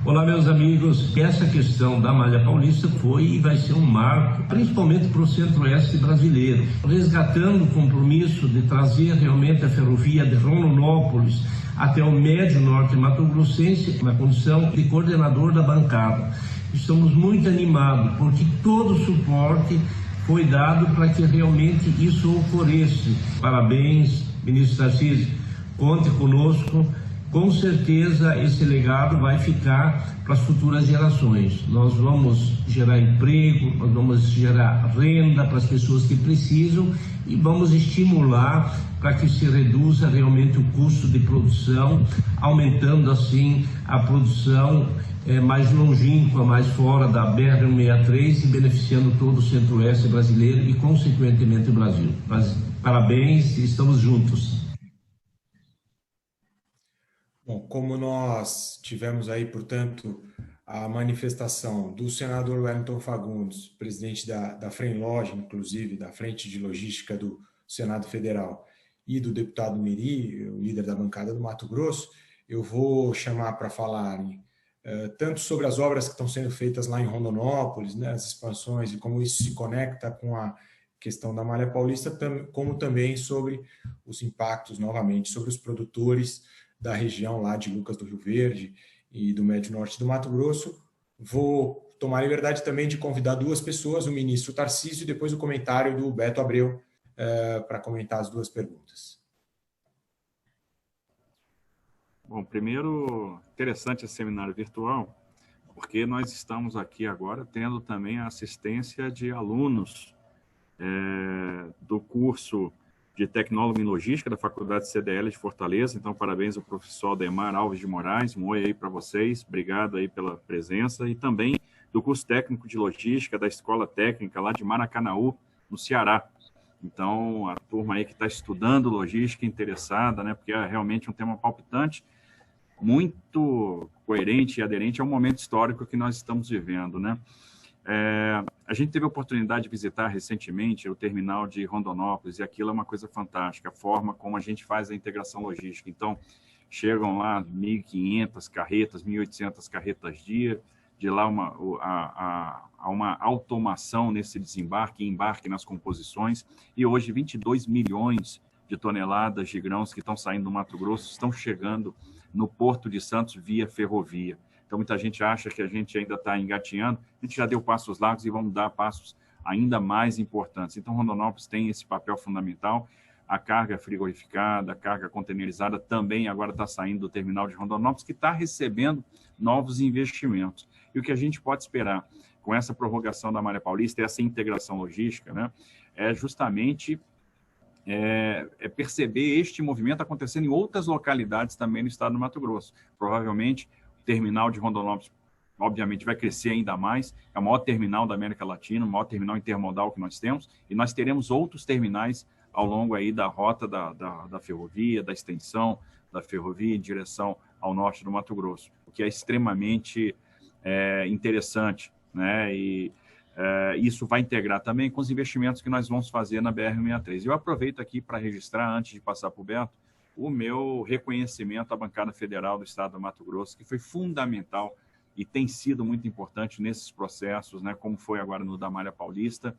Olá, meus amigos. Essa questão da malha paulista foi e vai ser um marco, principalmente para o centro-oeste brasileiro, resgatando o compromisso de trazer realmente a ferrovia de Rondonópolis até o médio norte mato-grossense, na condição de coordenador da bancada. Estamos muito animados, porque todo o suporte foi dado para que realmente isso ocorresse. Parabéns, ministro Tarcísio, conte conosco. Com certeza esse legado vai ficar para as futuras gerações. Nós vamos gerar emprego, nós vamos gerar renda para as pessoas que precisam e vamos estimular para que se reduza realmente o custo de produção, aumentando assim a produção mais longínqua, mais fora da BR-163 e beneficiando todo o centro-oeste brasileiro e consequentemente o Brasil. Parabéns, estamos juntos. Bom, como nós tivemos aí, portanto, a manifestação do senador Wellington Fagundes, presidente da FRENLOG, inclusive, da Frente de Logística do Senado Federal, e do deputado Neri, o líder da bancada do Mato Grosso, eu vou chamar para falarem tanto sobre as obras que estão sendo feitas lá em Rondonópolis, né, as expansões e como isso se conecta com a questão da malha paulista, como também sobre os impactos, novamente, sobre os produtores da região lá de Lucas do Rio Verde e do Médio Norte do Mato Grosso. Vou tomar a liberdade também de convidar duas pessoas, o ministro Tarcísio e depois o comentário do Beto Abreu, para comentar as duas perguntas. Bom, primeiro, interessante esse seminário virtual, porque nós estamos aqui agora tendo também a assistência de alunos do curso de Tecnólogo em Logística da Faculdade CDL de Fortaleza. Então, parabéns ao professor Aldemar Alves de Moraes, um oi aí para vocês, obrigado aí pela presença, e também do curso técnico de Logística da Escola Técnica lá de Maracanaú, no Ceará. Então, a turma aí que está estudando logística, interessada, né, porque é realmente um tema palpitante, muito coerente e aderente ao momento histórico que nós estamos vivendo, né? A gente teve a oportunidade de visitar recentemente o terminal de Rondonópolis e aquilo é uma coisa fantástica, a forma como a gente faz a integração logística. Então, chegam lá 1.500 carretas, 1.800 carretas dia, de lá uma automação nesse desembarque e embarque nas composições, e hoje 22 milhões de toneladas de grãos que estão saindo do Mato Grosso estão chegando no Porto de Santos via ferrovia. Então, muita gente acha que a gente ainda está engatinhando, a gente já deu passos largos e vamos dar passos ainda mais importantes. Então, Rondonópolis tem esse papel fundamental. A carga frigorificada, a carga containerizada também agora está saindo do terminal de Rondonópolis, que está recebendo novos investimentos. E o que a gente pode esperar com essa prorrogação da Malha Paulista, essa integração logística, né, é justamente perceber este movimento acontecendo em outras localidades também no estado do Mato Grosso. Provavelmente, o terminal de Rondonópolis, obviamente, vai crescer ainda mais, é o maior terminal da América Latina, o maior terminal intermodal que nós temos, e nós teremos outros terminais ao longo aí da rota da ferrovia, da extensão da ferrovia em direção ao norte do Mato Grosso, o que é extremamente interessante, né? E isso vai integrar também com os investimentos que nós vamos fazer na BR-163. Eu aproveito aqui para registrar, antes de passar para o Beto, o meu reconhecimento à bancada federal do estado do Mato Grosso, que foi fundamental e tem sido muito importante nesses processos, né, como foi agora no da Malha Paulista,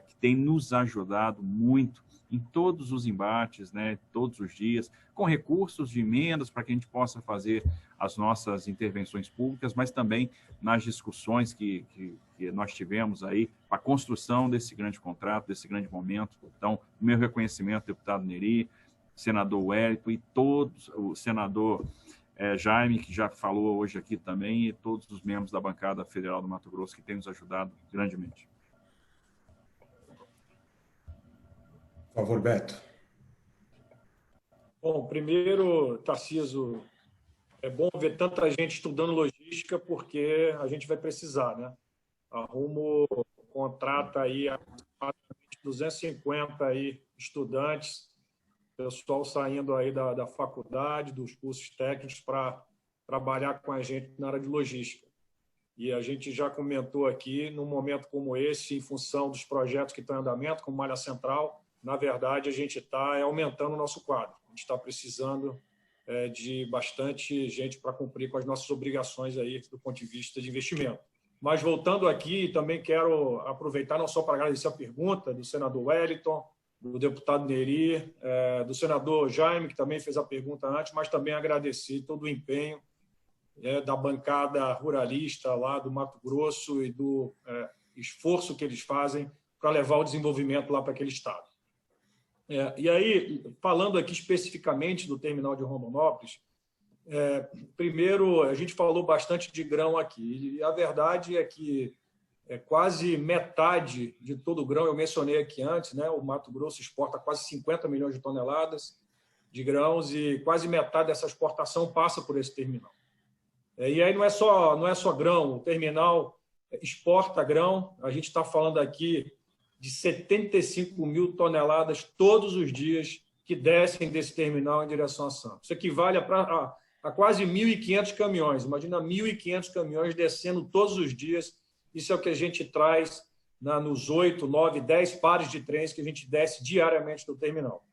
que tem nos ajudado muito em todos os embates, né, todos os dias, com recursos de emendas para que a gente possa fazer as nossas intervenções públicas, mas também nas discussões que nós tivemos aí, a construção desse grande contrato, desse grande momento. Então, meu reconhecimento, deputado Neri, senador Wellington e todos, o senador Jaime, que já falou hoje aqui também, e todos os membros da bancada federal do Mato Grosso que têm nos ajudado grandemente. Por favor, Beto. Bom, primeiro, Tarcísio, é bom ver tanta gente estudando logística, porque a gente vai precisar, né? A Rumo contrata aí aproximadamente 250 aí estudantes, pessoal saindo aí da faculdade, dos cursos técnicos, para trabalhar com a gente na área de logística. E a gente já comentou aqui, num momento como esse, em função dos projetos que estão em andamento, como Malha Central, na verdade, a gente está aumentando o nosso quadro. A gente está precisando de bastante gente para cumprir com as nossas obrigações aí do ponto de vista de investimento. Mas, voltando aqui, também quero aproveitar não só para agradecer a pergunta do senador Wellington, do deputado Neri, do senador Jaime, que também fez a pergunta antes, mas também agradecer todo o empenho da bancada ruralista lá do Mato Grosso e do esforço que eles fazem para levar o desenvolvimento lá para aquele estado. E aí, falando aqui especificamente do terminal de Rondonópolis, primeiro, a gente falou bastante de grão aqui, e a verdade é que quase metade de todo o grão, eu mencionei aqui antes, né, o Mato Grosso exporta quase 50 milhões de toneladas de grãos e quase metade dessa exportação passa por esse terminal. E aí não é só grão, o terminal exporta grão, a gente está falando aqui de 75 mil toneladas todos os dias que descem desse terminal em direção a Santos. Isso equivale a quase 1.500 caminhões. Imagina 1.500 caminhões descendo todos os dias. Isso é o que a gente traz nos 8, 9, 10 pares de trens que a gente desce diariamente do terminal.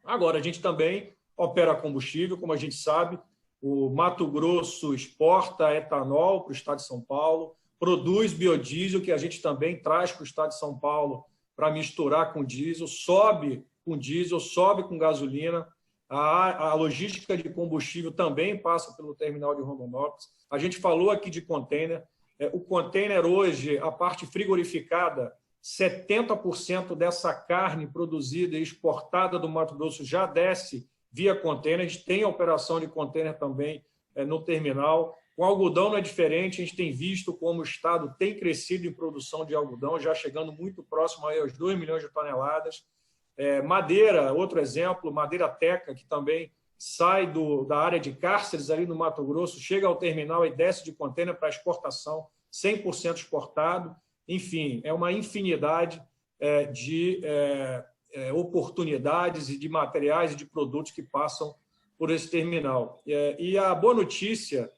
Agora, a gente também opera combustível, como a gente sabe. O Mato Grosso exporta etanol para o estado de São Paulo, produz biodiesel, que a gente também traz para o estado de São Paulo para misturar com diesel, sobe com gasolina. A logística de combustível também passa pelo terminal de Rondonópolis. A gente falou aqui de container. O container hoje, a parte frigorificada, 70% dessa carne produzida e exportada do Mato Grosso já desce via container. A gente tem a operação de container também no terminal. Com algodão não é diferente, a gente tem visto como o estado tem crescido em produção de algodão, já chegando muito próximo aí aos 2 milhões de toneladas. Madeira, outro exemplo, madeira teca, que também sai da área de Cárceres, ali no Mato Grosso, chega ao terminal e desce de contêiner para exportação, 100% exportado. Enfim, é uma infinidade de oportunidades e de materiais e de produtos que passam por esse terminal. E a boa notícia,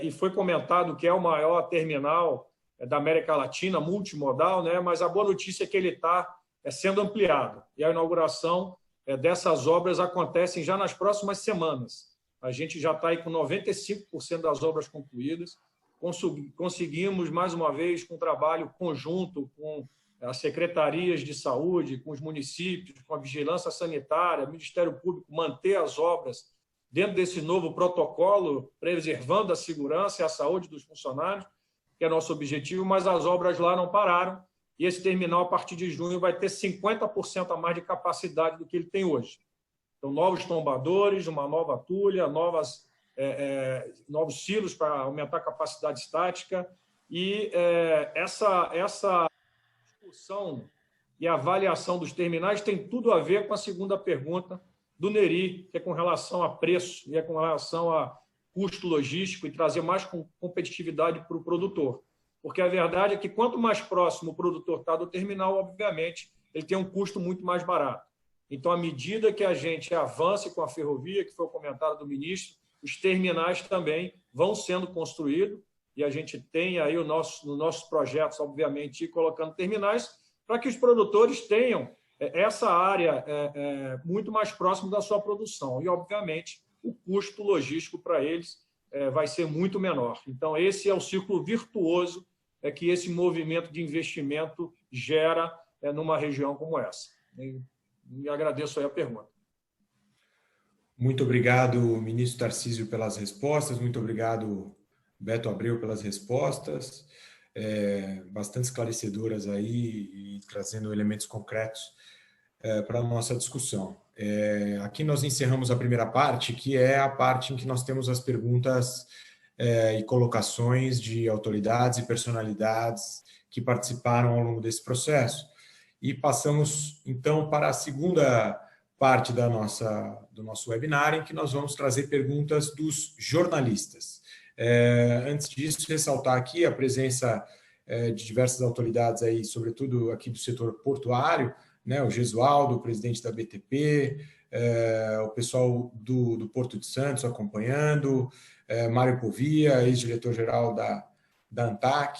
e foi comentado que é o maior terminal da América Latina, multimodal, né? Mas a boa notícia é que ele está sendo ampliado. E a inauguração dessas obras acontecem já nas próximas semanas. A gente já está aí com 95% das obras concluídas, conseguimos, mais uma vez, com um trabalho conjunto com as secretarias de saúde, com os municípios, com a vigilância sanitária, o Ministério Público, manter as obras dentro desse novo protocolo, preservando a segurança e a saúde dos funcionários, que é nosso objetivo, mas as obras lá não pararam, e esse terminal, a partir de junho, vai ter 50% a mais de capacidade do que ele tem hoje. Então, novos tombadores, uma nova tulha, novos silos para aumentar a capacidade estática, e essa discussão e avaliação dos terminais tem tudo a ver com a segunda pergunta do Neri, que é com relação a preço e é com relação a custo logístico e trazer mais competitividade para o produtor. Porque a verdade é que quanto mais próximo o produtor está do terminal, obviamente, ele tem um custo muito mais barato. Então, à medida que a gente avance com a ferrovia, que foi o comentário do ministro, os terminais também vão sendo construídos, e a gente tem aí nos nossos projetos, obviamente, ir colocando terminais para que os produtores tenham essa área muito mais próxima da sua produção. E, obviamente, o custo logístico para eles vai ser muito menor. Então, esse é o ciclo virtuoso que esse movimento de investimento gera numa região como essa. E agradeço aí a pergunta. Muito obrigado, ministro Tarcísio, pelas respostas. Muito obrigado, Beto Abreu, pelas respostas. Bastante esclarecedoras aí e trazendo elementos concretos para a nossa discussão. Aqui nós encerramos a primeira parte, que é a parte em que nós temos as perguntas e colocações de autoridades e personalidades que participaram ao longo desse processo. E passamos, então, para a segunda parte do nosso webinar, em que nós vamos trazer perguntas dos jornalistas. Antes disso, ressaltar aqui a presença de diversas autoridades, aí, sobretudo aqui do setor portuário, né, o Gesualdo, o presidente da BTP, o pessoal do Porto de Santos acompanhando, Mário Povia, ex-diretor-geral da ANTAC,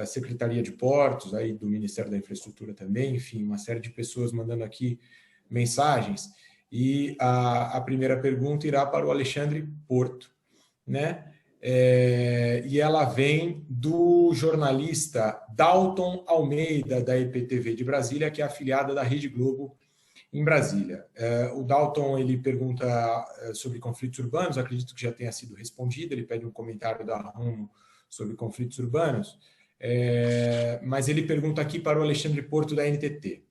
Secretaria de Portos, aí do Ministério da Infraestrutura também, enfim, uma série de pessoas mandando aqui mensagens. E a primeira pergunta irá para o Alexandre Porto, né? E ela vem do jornalista Dalton Almeida, da EPTV de Brasília, que é afiliada da Rede Globo em Brasília. O Dalton, ele pergunta sobre conflitos urbanos, acredito que já tenha sido respondido, ele pede um comentário da Rumo sobre conflitos urbanos, mas ele pergunta aqui para o Alexandre Porto, da NTT.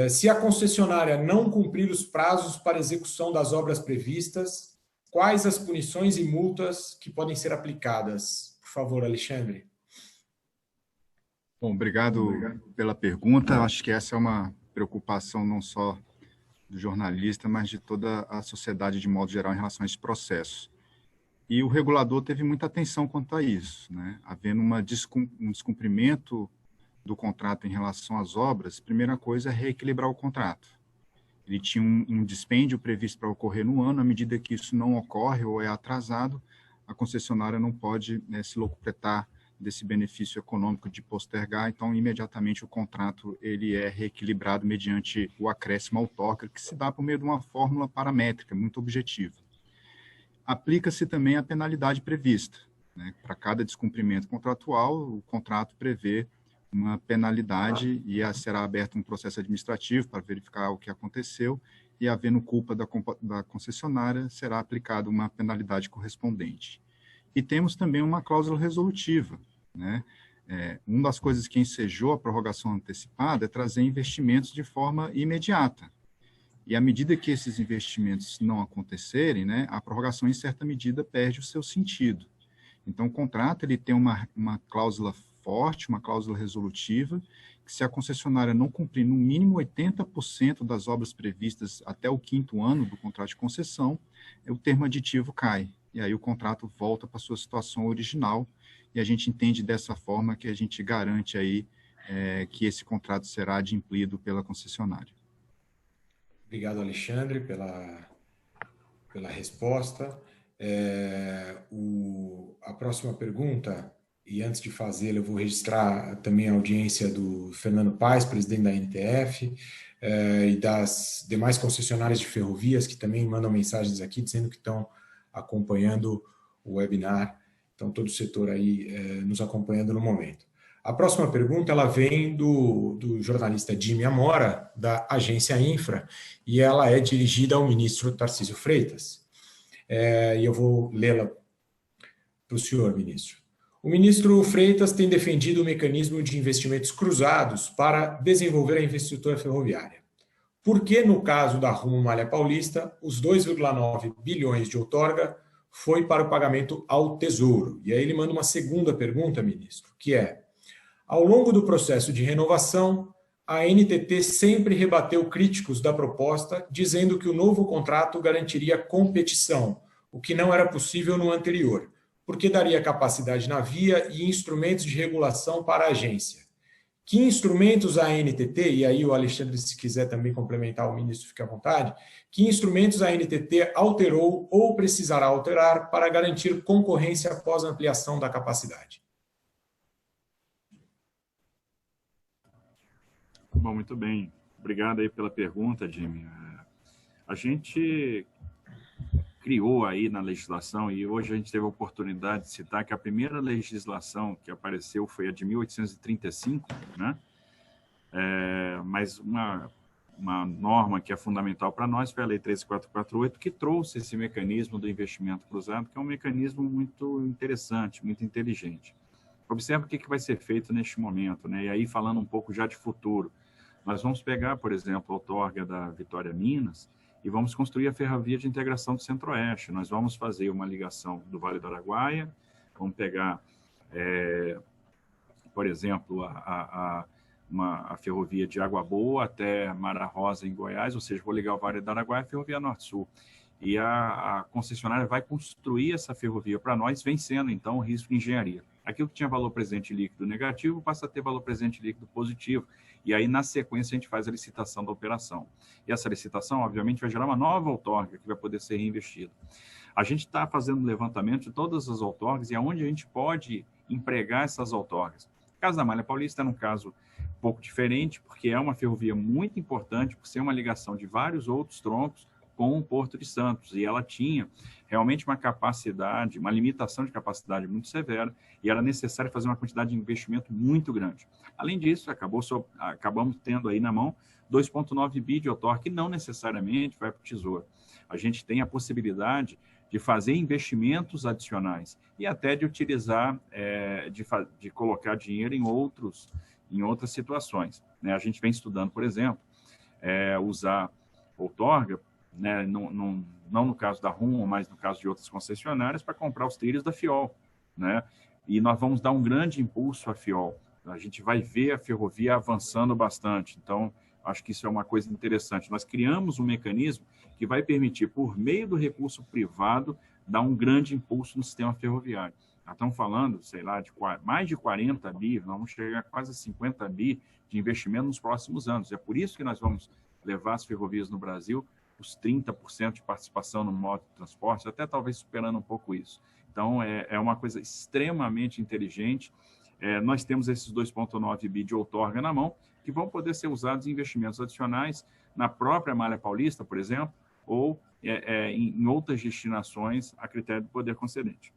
Se a concessionária não cumprir os prazos para execução das obras previstas, quais as punições e multas que podem ser aplicadas? Por favor, Alexandre. Bom, obrigado pela pergunta. Acho que essa é uma preocupação não só do jornalista, mas de toda a sociedade de modo geral em relação a esse processo. E o regulador teve muita atenção quanto a isso, né? Havendo um descumprimento do contrato em relação às obras, a primeira coisa é reequilibrar o contrato. Ele tinha um dispêndio previsto para ocorrer no ano, à medida que isso não ocorre ou é atrasado, a concessionária não pode se locupletar desse benefício econômico de postergar, então imediatamente o contrato ele é reequilibrado mediante o acréscimo ao TOCR, que se dá por meio de uma fórmula paramétrica muito objetiva. Aplica-se também a penalidade prevista, né? Para cada descumprimento contratual, o contrato prevê uma penalidade e será aberto um processo administrativo para verificar o que aconteceu e, havendo culpa da concessionária, será aplicada uma penalidade correspondente. E temos também uma cláusula resolutiva, né? Uma das coisas que ensejou a prorrogação antecipada é trazer investimentos de forma imediata. E à medida que esses investimentos não acontecerem, né, a prorrogação, em certa medida, perde o seu sentido. Então, o contrato ele tem uma cláusula forte, uma cláusula resolutiva, que se a concessionária não cumprir no mínimo 80% das obras previstas até o 5º ano do contrato de concessão, o termo aditivo cai. E aí o contrato volta para a sua situação original, e a gente entende dessa forma que a gente garante aí que esse contrato será adimplido pela concessionária. Obrigado, Alexandre, pela resposta. A próxima pergunta, e antes de fazê-la, eu vou registrar também a audiência do Fernando Paes, presidente da NTF, e das demais concessionárias de ferrovias, que também mandam mensagens aqui, dizendo que estão acompanhando o webinar. Então, todo o setor aí nos acompanhando no momento. A próxima pergunta ela vem do jornalista Jimmy Amora, da Agência Infra, e ela é dirigida ao ministro Tarcísio Freitas. E eu vou lê-la para o senhor, ministro. O ministro Freitas tem defendido o mecanismo de investimentos cruzados para desenvolver a infraestrutura ferroviária. Por que, no caso da Rumo Malha Paulista, os 2,9 bilhões de outorga foi para o pagamento ao Tesouro? E aí ele manda uma segunda pergunta, ministro, que é: ao longo do processo de renovação, a NTT sempre rebateu críticos da proposta, dizendo que o novo contrato garantiria competição, o que não era possível no anterior, porque daria capacidade na via e instrumentos de regulação para a agência. Que instrumentos a NTT, e aí o Alexandre, se quiser também complementar, o ministro fique à vontade, que instrumentos a NTT alterou ou precisará alterar para garantir concorrência após a ampliação da capacidade? Bom, muito bem. Obrigado aí pela pergunta, Jimmy. A gente criou aí na legislação, e hoje a gente teve a oportunidade de citar que a primeira legislação que apareceu foi a de 1835, né? Mas uma norma que é fundamental para nós foi a Lei 13448, que trouxe esse mecanismo do investimento cruzado, que é um mecanismo muito interessante, muito inteligente. Observe o que vai ser feito neste momento, né? E aí, falando um pouco já de futuro, nós vamos pegar, por exemplo, a outorga da Vitória Minas e vamos construir a ferrovia de integração do Centro-Oeste. Nós vamos fazer uma ligação do Vale do Araguaia, vamos pegar, por exemplo, a ferrovia de Água Boa até Mara Rosa, em Goiás, ou seja, vou ligar o Vale do Araguaia à ferrovia Norte-Sul. E a concessionária vai construir essa ferrovia para nós, vencendo, então, o risco de engenharia. Aquilo que tinha valor presente líquido negativo passa a ter valor presente líquido positivo. E aí, na sequência, a gente faz a licitação da operação. E essa licitação, obviamente, vai gerar uma nova outorga que vai poder ser reinvestida. A gente está fazendo um levantamento de todas as outorgas e aonde a gente pode empregar essas outorgas. O caso da Malha Paulista é um caso um pouco diferente, porque é uma ferrovia muito importante, por ser uma ligação de vários outros troncos com o Porto de Santos, e ela tinha realmente uma capacidade, uma limitação de capacidade muito severa, e era necessário fazer uma quantidade de investimento muito grande. Além disso, acabamos tendo aí na mão 2,9 bi de outorga, que não necessariamente vai para o Tesouro. A gente tem a possibilidade de fazer investimentos adicionais e até de utilizar, de colocar dinheiro em outras situações, né? A gente vem estudando, por exemplo, usar outorga, né, não no caso da Rumo, mas no caso de outras concessionárias, para comprar os trilhos da FIOL, né? E nós vamos dar um grande impulso à FIOL. A gente vai ver a ferrovia avançando bastante. Então, acho que isso é uma coisa interessante. Nós criamos um mecanismo que vai permitir, por meio do recurso privado, dar um grande impulso no sistema ferroviário. Nós estamos falando, sei lá, de mais de 40 bi, vamos chegar a quase 50 bi de investimento nos próximos anos. É por isso que nós vamos levar as ferrovias no Brasil os 30% de participação no modo de transporte, até talvez superando um pouco isso. Então, é uma coisa extremamente inteligente. Nós temos esses 2,9 bi de outorga na mão, que vão poder ser usados em investimentos adicionais na própria Malha Paulista, por exemplo, ou em outras destinações a critério do poder concedente.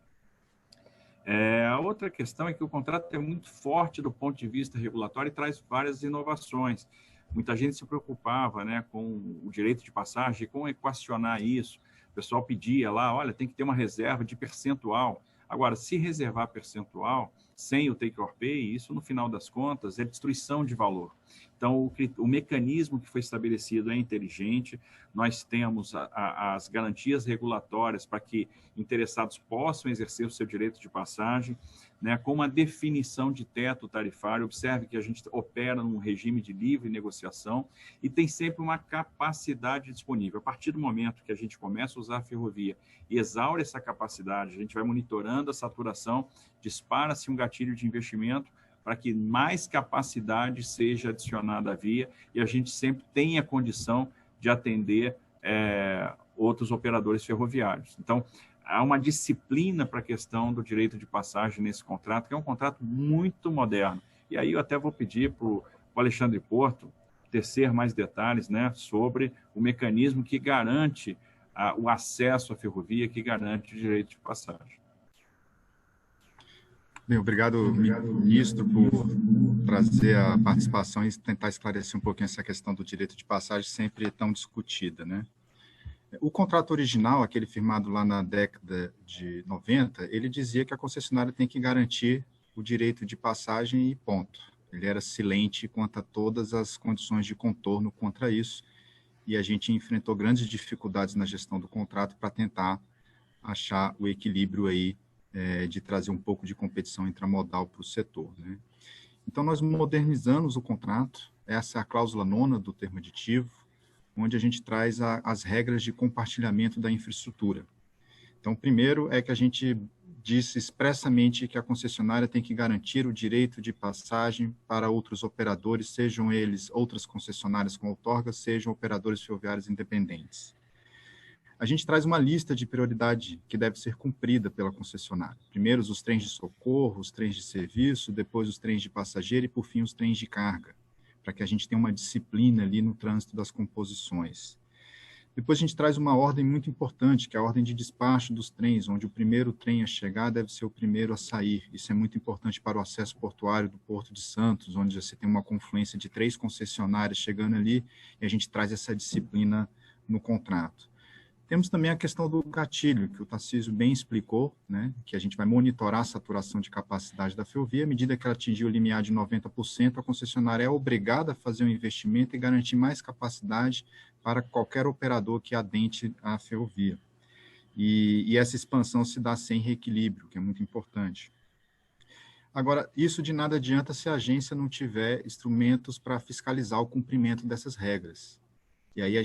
A outra questão é que o contrato é muito forte do ponto de vista regulatório e traz várias inovações. Muita gente se preocupava, né, com o direito de passagem, com equacionar isso. O pessoal pedia lá, olha, tem que ter uma reserva de percentual. Agora, se reservar percentual sem o take or pay, isso, no final das contas, é destruição de valor. Então, o mecanismo que foi estabelecido é inteligente. Nós temos as garantias regulatórias para que interessados possam exercer o seu direito de passagem, né, com uma definição de teto tarifário. Observe que a gente opera num regime de livre negociação e tem sempre uma capacidade disponível. A partir do momento que a gente começa a usar a ferrovia e exaure essa capacidade, a gente vai monitorando a saturação, dispara-se um gatilho de investimento para que mais capacidade seja adicionada à via e a gente sempre tenha condição de atender outros operadores ferroviários. Então, há uma disciplina para a questão do direito de passagem nesse contrato, que é um contrato muito moderno. E aí eu até vou pedir para o Alexandre Porto tecer mais detalhes, né, sobre o mecanismo que garante o acesso à ferrovia, que garante o direito de passagem. Bem, obrigado, ministro, por trazer a participação e tentar esclarecer um pouquinho essa questão do direito de passagem, sempre tão discutida, né? O contrato original, aquele firmado lá na década de 90, ele dizia que a concessionária tem que garantir o direito de passagem e ponto. Ele era silente quanto a todas as condições de contorno contra isso, e a gente enfrentou grandes dificuldades na gestão do contrato para tentar achar o equilíbrio aí de trazer um pouco de competição intramodal para o setor, né? Então, nós modernizamos o contrato, essa é a cláusula 9ª do termo aditivo, onde a gente traz as regras de compartilhamento da infraestrutura. Então, primeiro é que a gente disse expressamente que a concessionária tem que garantir o direito de passagem para outros operadores, sejam eles outras concessionárias com outorga, sejam operadores ferroviários independentes. A gente traz uma lista de prioridade que deve ser cumprida pela concessionária. Primeiro, os trens de socorro, os trens de serviço, depois os trens de passageiro e, por fim, os trens de carga, para que a gente tenha uma disciplina ali no trânsito das composições. Depois a gente traz uma ordem muito importante, que é a ordem de despacho dos trens, onde o primeiro trem a chegar deve ser o primeiro a sair. Isso é muito importante para o acesso portuário do Porto de Santos, onde você tem uma confluência de 3 concessionárias chegando ali, e a gente traz essa disciplina no contrato. Temos também a questão do gatilho, que o Tarcísio bem explicou, né, que a gente vai monitorar a saturação de capacidade da ferrovia. À medida que ela atingir o limiar de 90%, a concessionária é obrigada a fazer um investimento e garantir mais capacidade para qualquer operador que adentre a ferrovia. E essa expansão se dá sem reequilíbrio, que é muito importante. Agora, isso de nada adianta se a agência não tiver instrumentos para fiscalizar o cumprimento dessas regras. E aí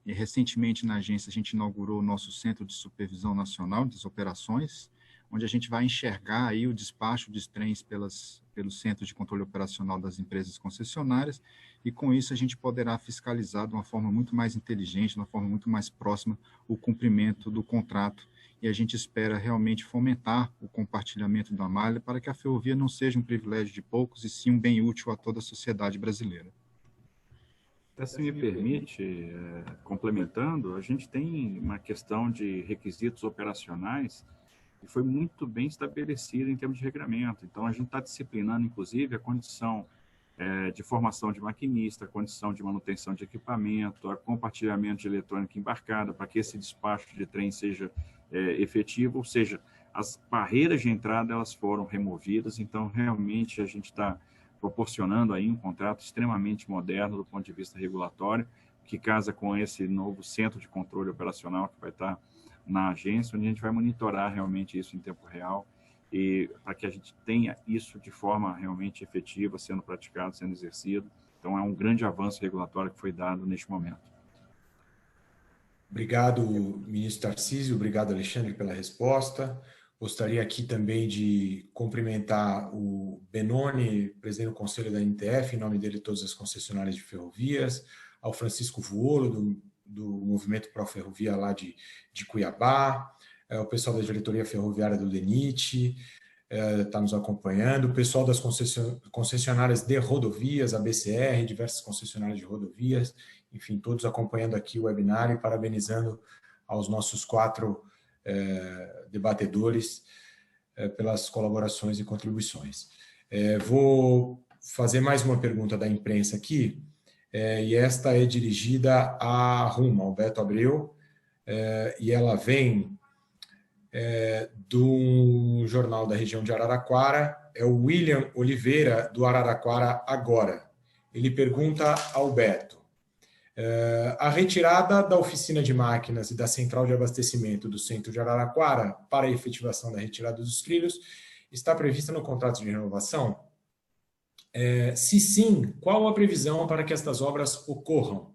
recentemente na agência, a gente inaugurou o nosso Centro de Supervisão Nacional das Operações, onde a gente vai enxergar aí o despacho de trens pelos Centros de Controle Operacional das empresas concessionárias, e com isso a gente poderá fiscalizar de uma forma muito mais inteligente, de uma forma muito mais próxima, o cumprimento do contrato, e a gente espera realmente fomentar o compartilhamento da malha para que a ferrovia não seja um privilégio de poucos, e sim um bem útil a toda a sociedade brasileira. Se me permite, complementando, a gente tem uma questão de requisitos operacionais que foi muito bem estabelecida em termos de regramento. Então, a gente está disciplinando, inclusive, a condição de formação de maquinista, a condição de manutenção de equipamento, a compartilhamento de eletrônica embarcada, para que esse despacho de trem seja efetivo, ou seja, as barreiras de entrada elas foram removidas. Então, realmente, a gente está proporcionando aí um contrato extremamente moderno do ponto de vista regulatório, que casa com esse novo centro de controle operacional que vai estar na agência, onde a gente vai monitorar realmente isso em tempo real, e para que a gente tenha isso de forma realmente efetiva, sendo praticado, sendo exercido. Então, é um grande avanço regulatório que foi dado neste momento. Obrigado, ministro Tarcísio, obrigado, Alexandre, pela resposta. Gostaria aqui também de cumprimentar o Benoni, presidente do Conselho da NTF, em nome dele e todas as concessionárias de ferrovias, ao Francisco Vuolo, do Movimento Pro Ferrovia lá de Cuiabá, o pessoal da diretoria ferroviária do DENIT está nos acompanhando, o pessoal das concessionárias de rodovias, a BCR, diversas concessionárias de rodovias, enfim, todos acompanhando aqui o webinar e parabenizando aos nossos 4 debatedores pelas colaborações e contribuições. Vou fazer mais uma pergunta da imprensa aqui, e esta é dirigida à Rumo, ao Beto Abreu, e ela vem do jornal da região de Araraquara, é o William Oliveira, do Araraquara Agora. Ele pergunta ao Beto: a retirada da oficina de máquinas e da central de abastecimento do centro de Araraquara para a efetivação da retirada dos trilhos está prevista no contrato de renovação? Se sim, qual a previsão para que estas obras ocorram?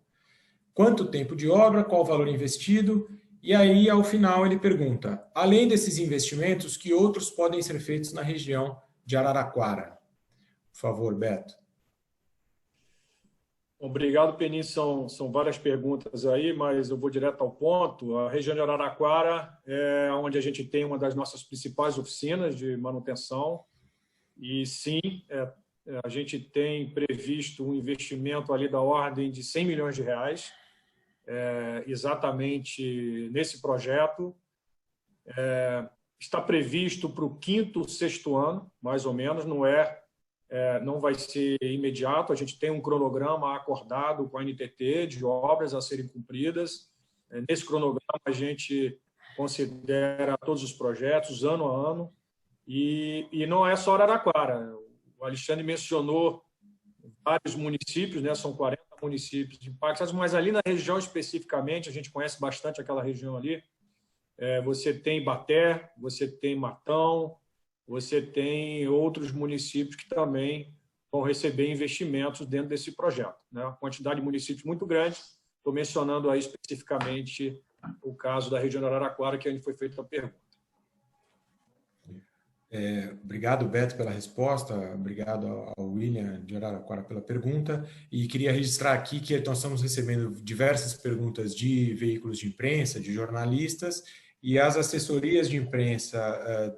Quanto tempo de obra, qual o valor investido? E aí, ao final, ele pergunta: além desses investimentos, que outros podem ser feitos na região de Araraquara? Por favor, Beto. Obrigado, Penin. São várias perguntas aí, mas eu vou direto ao ponto. A região de Araraquara é onde a gente tem uma das nossas principais oficinas de manutenção. E sim, a gente tem previsto um investimento ali da ordem de 100 milhões de reais, exatamente nesse projeto. está previsto para o 5º, 6º ano, mais ou menos, não vai ser imediato. A gente tem um cronograma acordado com a NTT de obras a serem cumpridas. Nesse cronograma, a gente considera todos os projetos, ano a ano, e não é só Araraquara. O Alexandre mencionou vários municípios, né? São 40 municípios impactados, mas ali na região especificamente, a gente conhece bastante aquela região ali, você tem Ibaté, você tem Matão, você tem outros municípios que também vão receber investimentos dentro desse projeto, né? Uma quantidade de municípios muito grande. Estou mencionando aí especificamente o caso da região de Araraquara, que a gente foi feita a pergunta. Obrigado, Beto, pela resposta. Obrigado ao William de Araraquara pela pergunta. E queria registrar aqui que nós estamos recebendo diversas perguntas de veículos de imprensa, de jornalistas, e as assessorias de imprensa,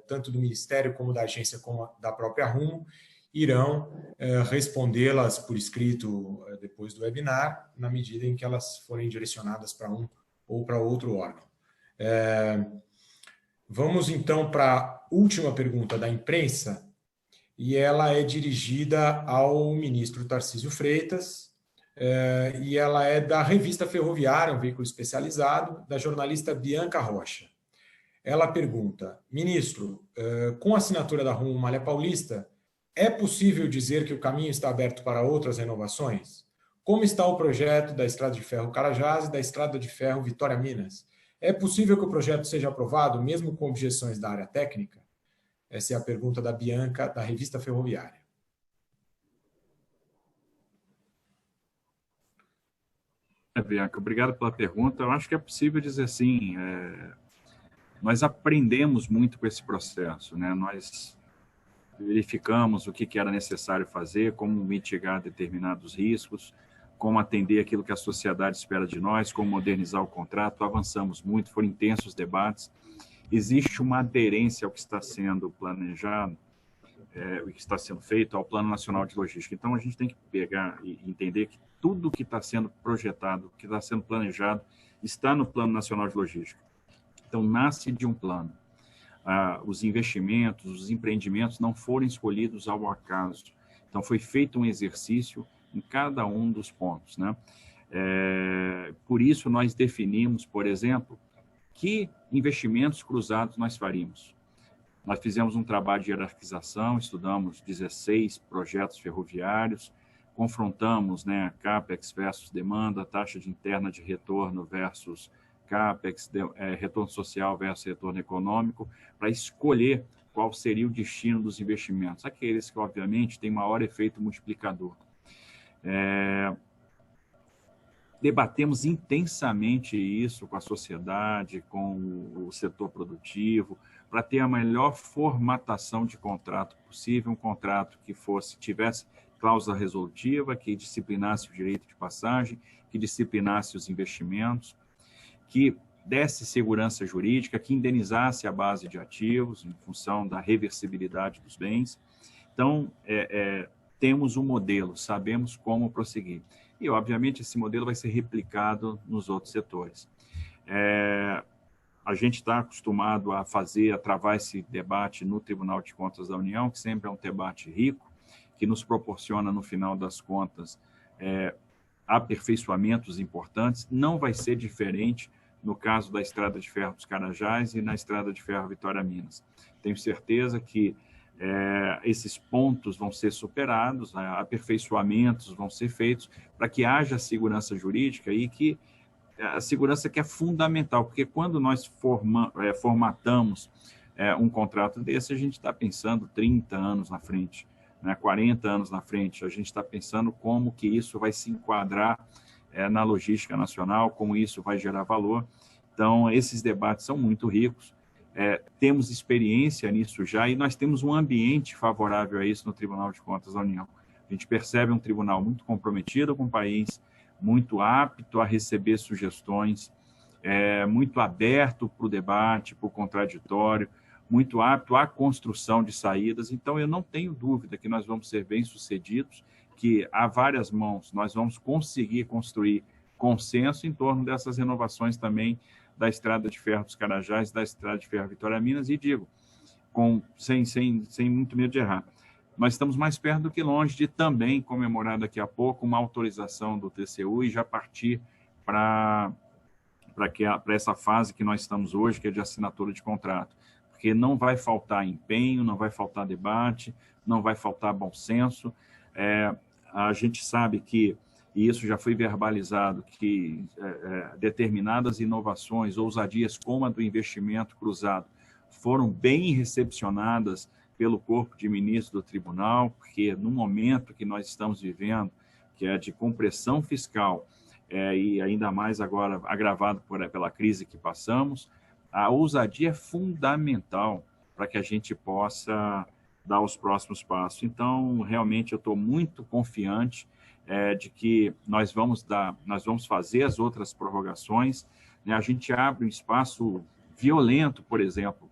tanto do Ministério como da agência, como da própria Rumo, irão respondê-las por escrito depois do webinar, na medida em que elas forem direcionadas para um ou para outro órgão. Vamos, então, para a última pergunta da imprensa, e ela é dirigida ao ministro Tarcísio Freitas, e ela é da Revista Ferroviária, um veículo especializado, da jornalista Bianca Rocha. Ela pergunta: ministro, com a assinatura da Rumo Malha Paulista, é possível dizer que o caminho está aberto para outras renovações? Como está o projeto da Estrada de Ferro Carajás e da Estrada de Ferro Vitória Minas? É possível que o projeto seja aprovado, mesmo com objeções da área técnica? Essa é a pergunta da Bianca, da Revista Ferroviária. Bianca, obrigado pela pergunta. Eu acho que é possível dizer sim. Nós aprendemos muito com esse processo, né? Nós verificamos o que era necessário fazer, como mitigar determinados riscos, como atender aquilo que a sociedade espera de nós, como modernizar o contrato. Avançamos muito, foram intensos debates. Existe uma aderência ao que está sendo planejado, o que está sendo feito ao Plano Nacional de Logística. Então, a gente tem que pegar e entender que tudo que está sendo projetado, que está sendo planejado, está no Plano Nacional de Logística. Então, nasce de um plano. Os investimentos, os empreendimentos não foram escolhidos ao acaso. Então, foi feito um exercício em cada um dos pontos, né? Por isso, nós definimos, por exemplo, que investimentos cruzados nós faríamos. Nós fizemos um trabalho de hierarquização, estudamos 16 projetos ferroviários, confrontamos, né, CAPEX versus demanda, taxa de interna de retorno versus CAPEX, retorno social versus retorno econômico, para escolher qual seria o destino dos investimentos. Aqueles que, obviamente, têm maior efeito multiplicador. Debatemos intensamente isso com a sociedade, com o setor produtivo, para ter a melhor formatação de contrato possível, um contrato que tivesse cláusula resolutiva, que disciplinasse o direito de passagem, que disciplinasse os investimentos, que desse segurança jurídica, que indenizasse a base de ativos em função da reversibilidade dos bens. Então, temos um modelo, sabemos como prosseguir. E, obviamente, esse modelo vai ser replicado nos outros setores. A gente está acostumado a travar esse debate no Tribunal de Contas da União, que sempre é um debate rico, que nos proporciona, no final das contas, aperfeiçoamentos importantes. Não vai ser diferente no caso da Estrada de Ferro dos Carajás e na Estrada de Ferro Vitória Minas. Tenho certeza que esses pontos vão ser superados, aperfeiçoamentos vão ser feitos para que haja segurança jurídica e que a segurança que é fundamental, porque quando nós formatamos um contrato desse, a gente está pensando 30 anos na frente, né, 40 anos na frente, a gente está pensando como que isso vai se enquadrar na logística nacional, como isso vai gerar valor. Então, esses debates são muito ricos. Temos experiência nisso já e nós temos um ambiente favorável a isso no Tribunal de Contas da União. A gente percebe um tribunal muito comprometido com o país, muito apto a receber sugestões, muito aberto para o debate, para o contraditório, muito apto à construção de saídas. Então, eu não tenho dúvida que nós vamos ser bem-sucedidos, que a várias mãos nós vamos conseguir construir consenso em torno dessas renovações também da Estrada de Ferro dos Carajás, da Estrada de Ferro Vitória Minas, e digo, sem muito medo de errar, nós estamos mais perto do que longe de também comemorar daqui a pouco uma autorização do TCU e já partir para essa fase que nós estamos hoje, que é de assinatura de contrato. Porque não vai faltar empenho, não vai faltar debate, não vai faltar bom senso. A gente sabe que, e isso já foi verbalizado, que determinadas inovações, ousadias como a do investimento cruzado, foram bem recepcionadas pelo corpo de ministros do tribunal, porque no momento que nós estamos vivendo, que é de compressão fiscal, e ainda mais agora agravado pela crise que passamos, a ousadia é fundamental para que a gente possa dar os próximos passos. Então, realmente, eu estou muito confiante de que nós vamos fazer as outras prorrogações, né? A gente abre um espaço violento, por exemplo,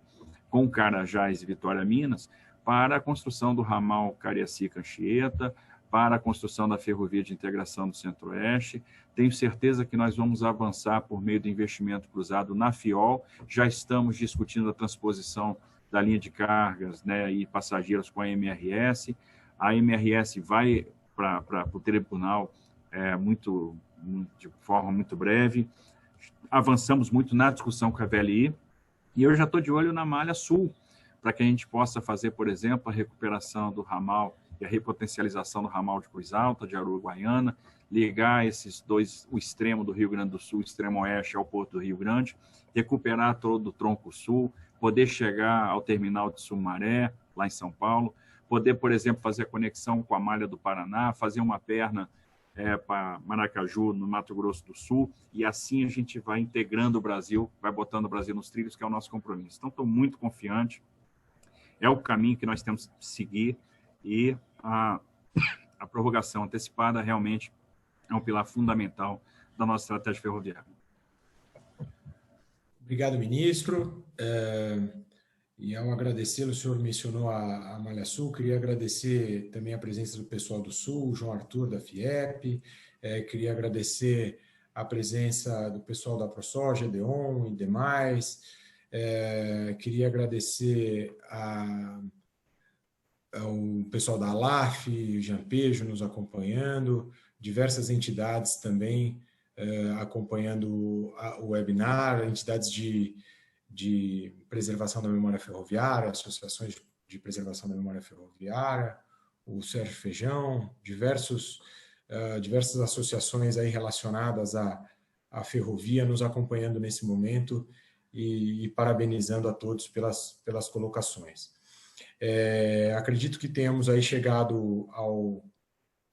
com Carajás e Vitória Minas, para a construção do ramal Cariacica-Anchieta, para a construção da ferrovia de integração do Centro-Oeste. Tenho certeza que nós vamos avançar por meio do investimento cruzado na FIOL. Já estamos discutindo a transposição da linha de cargas, né, e passageiros com a MRS. A MRS vai para o tribunal de forma muito breve. Avançamos muito na discussão com a VLI. E eu já estou de olho na malha sul, para que a gente possa fazer, por exemplo, a recuperação do ramal e a repotencialização do ramal de Cruz Alta, de Uruguaiana, ligar esses dois, o extremo do Rio Grande do Sul, o extremo oeste, ao Porto do Rio Grande, recuperar todo o tronco sul, poder chegar ao terminal de Sumaré, lá em São Paulo, poder, por exemplo, fazer a conexão com a malha do Paraná, fazer uma perna para Maracaju, no Mato Grosso do Sul, e assim a gente vai integrando o Brasil, vai botando o Brasil nos trilhos, que é o nosso compromisso. Então, estou muito confiante, é o caminho que nós temos que seguir, e a prorrogação antecipada realmente é um pilar fundamental da nossa estratégia ferroviária. Obrigado, ministro. E ao agradecê-lo, o senhor mencionou a Malha Sul, queria agradecer também a presença do pessoal do Sul, João Arthur, da FIEP, queria agradecer a presença do pessoal da ProSoja, Deon e demais, queria agradecer ao pessoal da ALAF, o Jean Pejo nos acompanhando, diversas entidades também acompanhando o webinar, entidades de preservação da memória ferroviária, associações de preservação da memória ferroviária, o Sérgio Feijão, diversas associações aí relacionadas à ferrovia nos acompanhando nesse momento e parabenizando a todos pelas colocações. Acredito que tenhamos aí chegado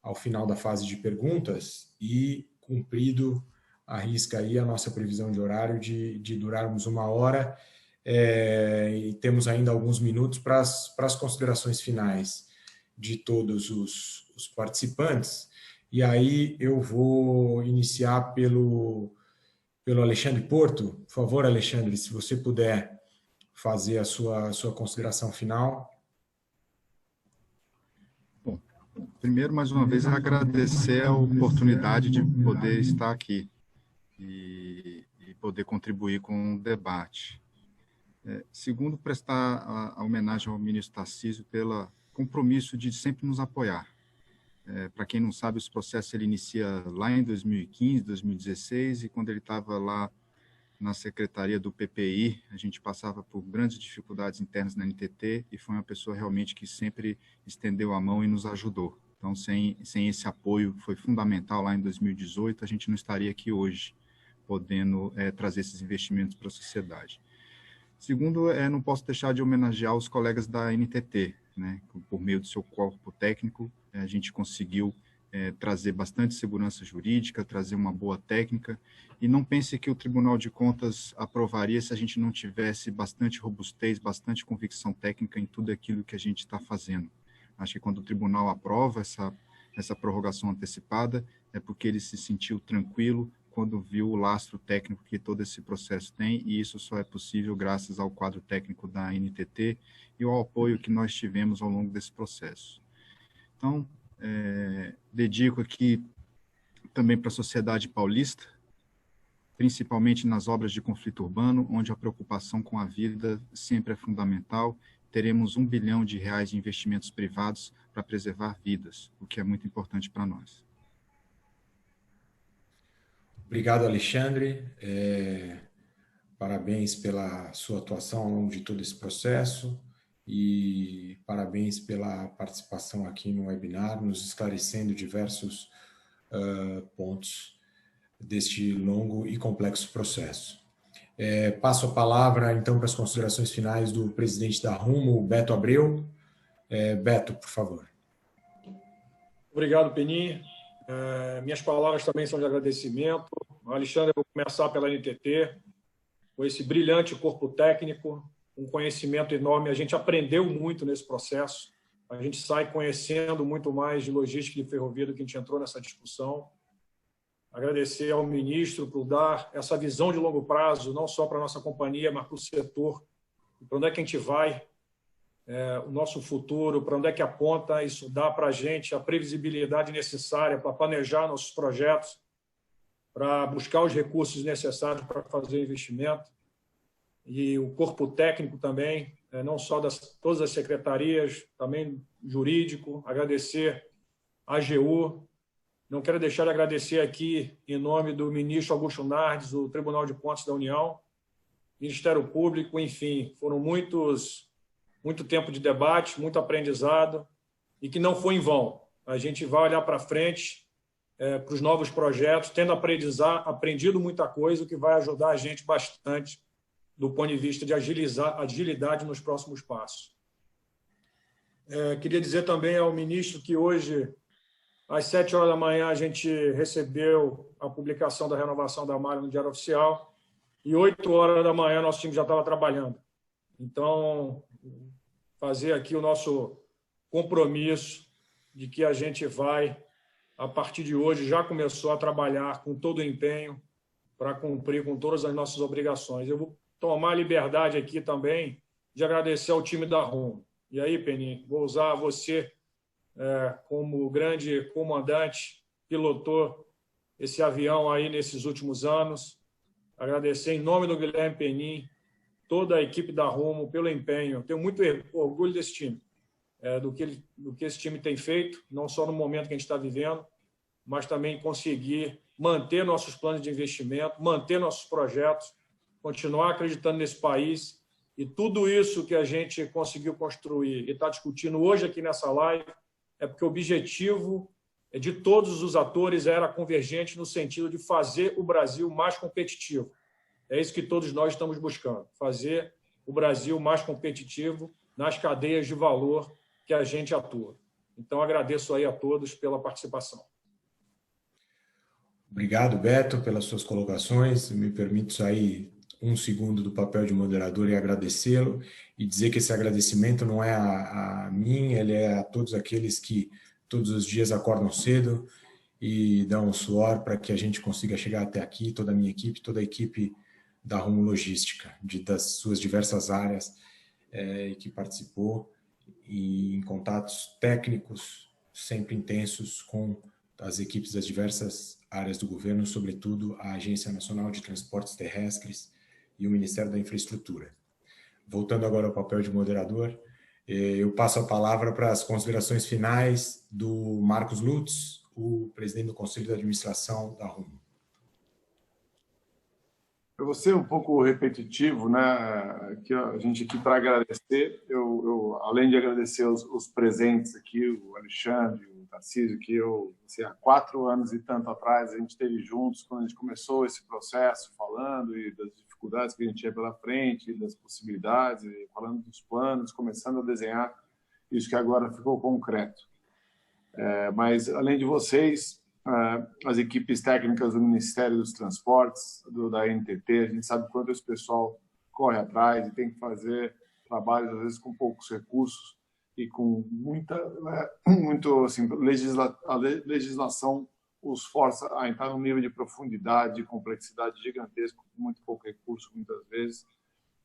ao final da fase de perguntas e cumprido à risca aí a nossa previsão de horário de durarmos 1 hora, e temos ainda alguns minutos para as considerações finais de todos os participantes, e aí eu vou iniciar pelo Alexandre Porto. Por favor, Alexandre, se você puder fazer a sua consideração final. Bom, primeiro, mais uma vez, agradecer a oportunidade de poder estar aqui e poder contribuir com o debate. Segundo, prestar a homenagem ao ministro Tarcísio pelo compromisso de sempre nos apoiar. Para quem não sabe, esse processo ele inicia lá em 2015, 2016, e quando ele estava lá na secretaria do PPI, a gente passava por grandes dificuldades internas na NTT, e foi uma pessoa realmente que sempre estendeu a mão e nos ajudou. Então, sem esse apoio, foi fundamental lá em 2018, a gente não estaria aqui hoje, podendo trazer esses investimentos para a sociedade. Segundo, não posso deixar de homenagear os colegas da NTT, né? Por meio do seu corpo técnico, a gente conseguiu trazer bastante segurança jurídica, trazer uma boa técnica, e não pense que o Tribunal de Contas aprovaria se a gente não tivesse bastante robustez, bastante convicção técnica em tudo aquilo que a gente está fazendo. Acho que quando o tribunal aprova essa prorrogação antecipada, é porque ele se sentiu tranquilo quando viu o lastro técnico que todo esse processo tem, e isso só é possível graças ao quadro técnico da NTT e ao apoio que nós tivemos ao longo desse processo. Então, dedico aqui também para a sociedade paulista, principalmente nas obras de conflito urbano, onde a preocupação com a vida sempre é fundamental. Teremos R$1 bilhão de investimentos privados para preservar vidas, o que é muito importante para nós. Obrigado, Alexandre. Parabéns pela sua atuação ao longo de todo esse processo e parabéns pela participação aqui no webinar, nos esclarecendo diversos pontos deste longo e complexo processo. Passo a palavra, então, para as considerações finais do presidente da Rumo, Beto Abreu. Beto, por favor. Obrigado, Penin. Minhas palavras também são de agradecimento. Alexandre, eu vou começar pela NTT, com esse brilhante corpo técnico, um conhecimento enorme. A gente aprendeu muito nesse processo. A gente sai conhecendo muito mais de logística e de ferrovia do que a gente entrou nessa discussão. Agradecer ao ministro por dar essa visão de longo prazo, não só para a nossa companhia, mas para o setor. Para onde é que a gente vai, o nosso futuro, para onde é que aponta. Isso dá para a gente a previsibilidade necessária para planejar nossos projetos, para buscar os recursos necessários para fazer o investimento. E o corpo técnico também, não só todas as secretarias, também jurídico. Agradecer a AGU. Não quero deixar de agradecer aqui, em nome do ministro Augusto Nardes, do Tribunal de Contas da União, Ministério Público, enfim, foram muito tempo de debate, muito aprendizado, e que não foi em vão. A gente vai olhar para frente, para os novos projetos, tendo aprendido muita coisa, o que vai ajudar a gente bastante do ponto de vista de agilidade nos próximos passos. Queria dizer também ao ministro que hoje, às 7 horas da manhã, a gente recebeu a publicação da renovação da malha no Diário Oficial e 8 horas da manhã nosso time já estava trabalhando. Então, fazer aqui o nosso compromisso de que a gente vai, a partir de hoje, já começou a trabalhar com todo o empenho para cumprir com todas as nossas obrigações. Eu vou tomar a liberdade aqui também de agradecer ao time da Rumo. E aí, Penin, vou usar você como grande comandante, pilotou esse avião aí nesses últimos anos. Agradecer em nome do Guilherme Penin, toda a equipe da Rumo pelo empenho. Tenho muito orgulho desse time, do que esse time tem feito, não só no momento que a gente está vivendo, mas também conseguir manter nossos planos de investimento, manter nossos projetos, continuar acreditando nesse país. E tudo isso que a gente conseguiu construir e está discutindo hoje aqui nessa live é porque o objetivo de todos os atores era convergente no sentido de fazer o Brasil mais competitivo. É isso que todos nós estamos buscando, fazer o Brasil mais competitivo nas cadeias de valor que a gente atua. Então, agradeço aí a todos pela participação. Obrigado, Beto, pelas suas colocações. Me permito sair um segundo do papel de moderador e agradecê-lo, e dizer que esse agradecimento não é a mim, ele é a todos aqueles que todos os dias acordam cedo e dão um suor para que a gente consiga chegar até aqui, toda a minha equipe, toda a equipe da Rumo Logística, das suas diversas áreas, e que participou, e em contatos técnicos sempre intensos com as equipes das diversas áreas do governo, sobretudo a Agência Nacional de Transportes Terrestres e o Ministério da Infraestrutura. Voltando agora ao papel de moderador, eu passo a palavra para as considerações finais do Marcos Lutz, o presidente do Conselho de Administração da Rumo. Eu vou ser um pouco repetitivo, né? Que a gente aqui para agradecer, eu além de agradecer os presentes aqui, o Alexandre, o Tarcísio, que há 4 anos e tanto atrás a gente esteve juntos quando a gente começou esse processo, falando e das dificuldades que a gente tinha pela frente, e das possibilidades, e falando dos planos, começando a desenhar isso que agora ficou concreto. Mas além de vocês, as equipes técnicas do Ministério dos Transportes, da NTT, a gente sabe quanto esse pessoal corre atrás e tem que fazer trabalhos, às vezes, com poucos recursos e com muito assim, a legislação os força a entrar num nível de profundidade, de complexidade gigantesco, com muito pouco recurso, muitas vezes.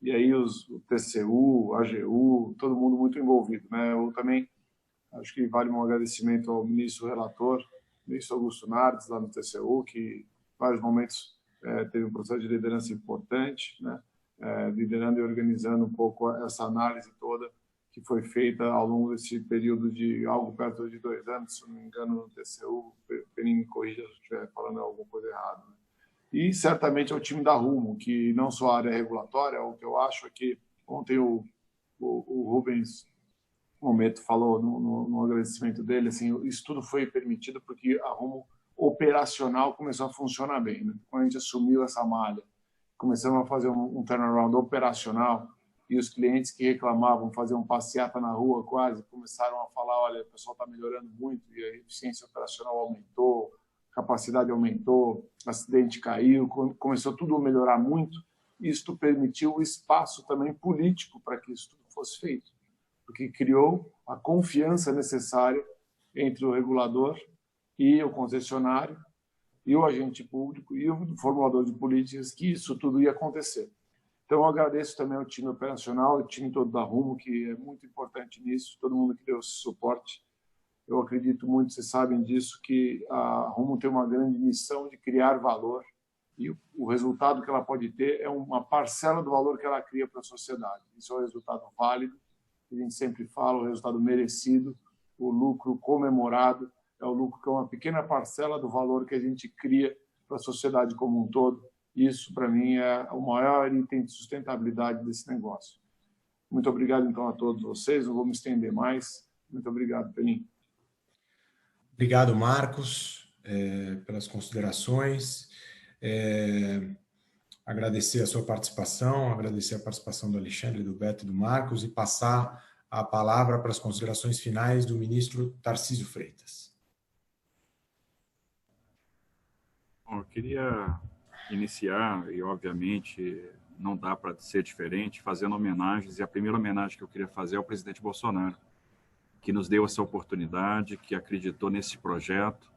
E aí o TCU, a AGU, todo mundo muito envolvido, né? Eu também acho que vale um agradecimento ao ministro relator, ministro Augusto Nardes, lá no TCU, que em vários momentos teve um processo de liderança importante, né? Liderando e organizando um pouco essa análise toda que foi feita ao longo desse período de algo perto de 2 anos, se não me engano, no TCU. Penin me corrija se eu estiver falando alguma coisa errada, né? E certamente é o time da Rumo, que não só a área regulatória, o que eu acho é que ontem o Rubens Momento falou no agradecimento dele, assim, isso tudo foi permitido porque a Rumo operacional começou a funcionar bem, né? Quando a gente assumiu essa malha, começamos a fazer um turnaround operacional, e os clientes que reclamavam, faziam passeata na rua quase, começaram a falar, olha, o pessoal está melhorando muito, e a eficiência operacional aumentou, a capacidade aumentou, o acidente caiu, começou tudo a melhorar muito. Isto permitiu o espaço também político para que isso tudo fosse feito, porque criou a confiança necessária entre o regulador e o concessionário, e o agente público, e o formulador de políticas, que isso tudo ia acontecer. Então, eu agradeço também ao time operacional, ao time todo da Rumo, que é muito importante nisso, todo mundo que deu esse suporte. Eu acredito muito, vocês sabem disso, que a Rumo tem uma grande missão de criar valor, e o resultado que ela pode ter é uma parcela do valor que ela cria para a sociedade. Isso é o resultado válido, que a gente sempre fala, o resultado merecido, o lucro comemorado, é o lucro que é uma pequena parcela do valor que a gente cria para a sociedade como um todo. Isso, para mim, é o maior item de sustentabilidade desse negócio. Muito obrigado, então, a todos vocês. Não vou me estender mais. Muito obrigado, Penin. Obrigado, Marcos, pelas considerações. Agradecer a sua participação, agradecer a participação do Alexandre, do Beto e do Marcos e passar a palavra para as considerações finais do ministro Tarcísio Freitas. Bom, eu queria iniciar, e obviamente não dá para ser diferente, fazendo homenagens, e a primeira homenagem que eu queria fazer é ao presidente Bolsonaro, que nos deu essa oportunidade, que acreditou nesse projeto.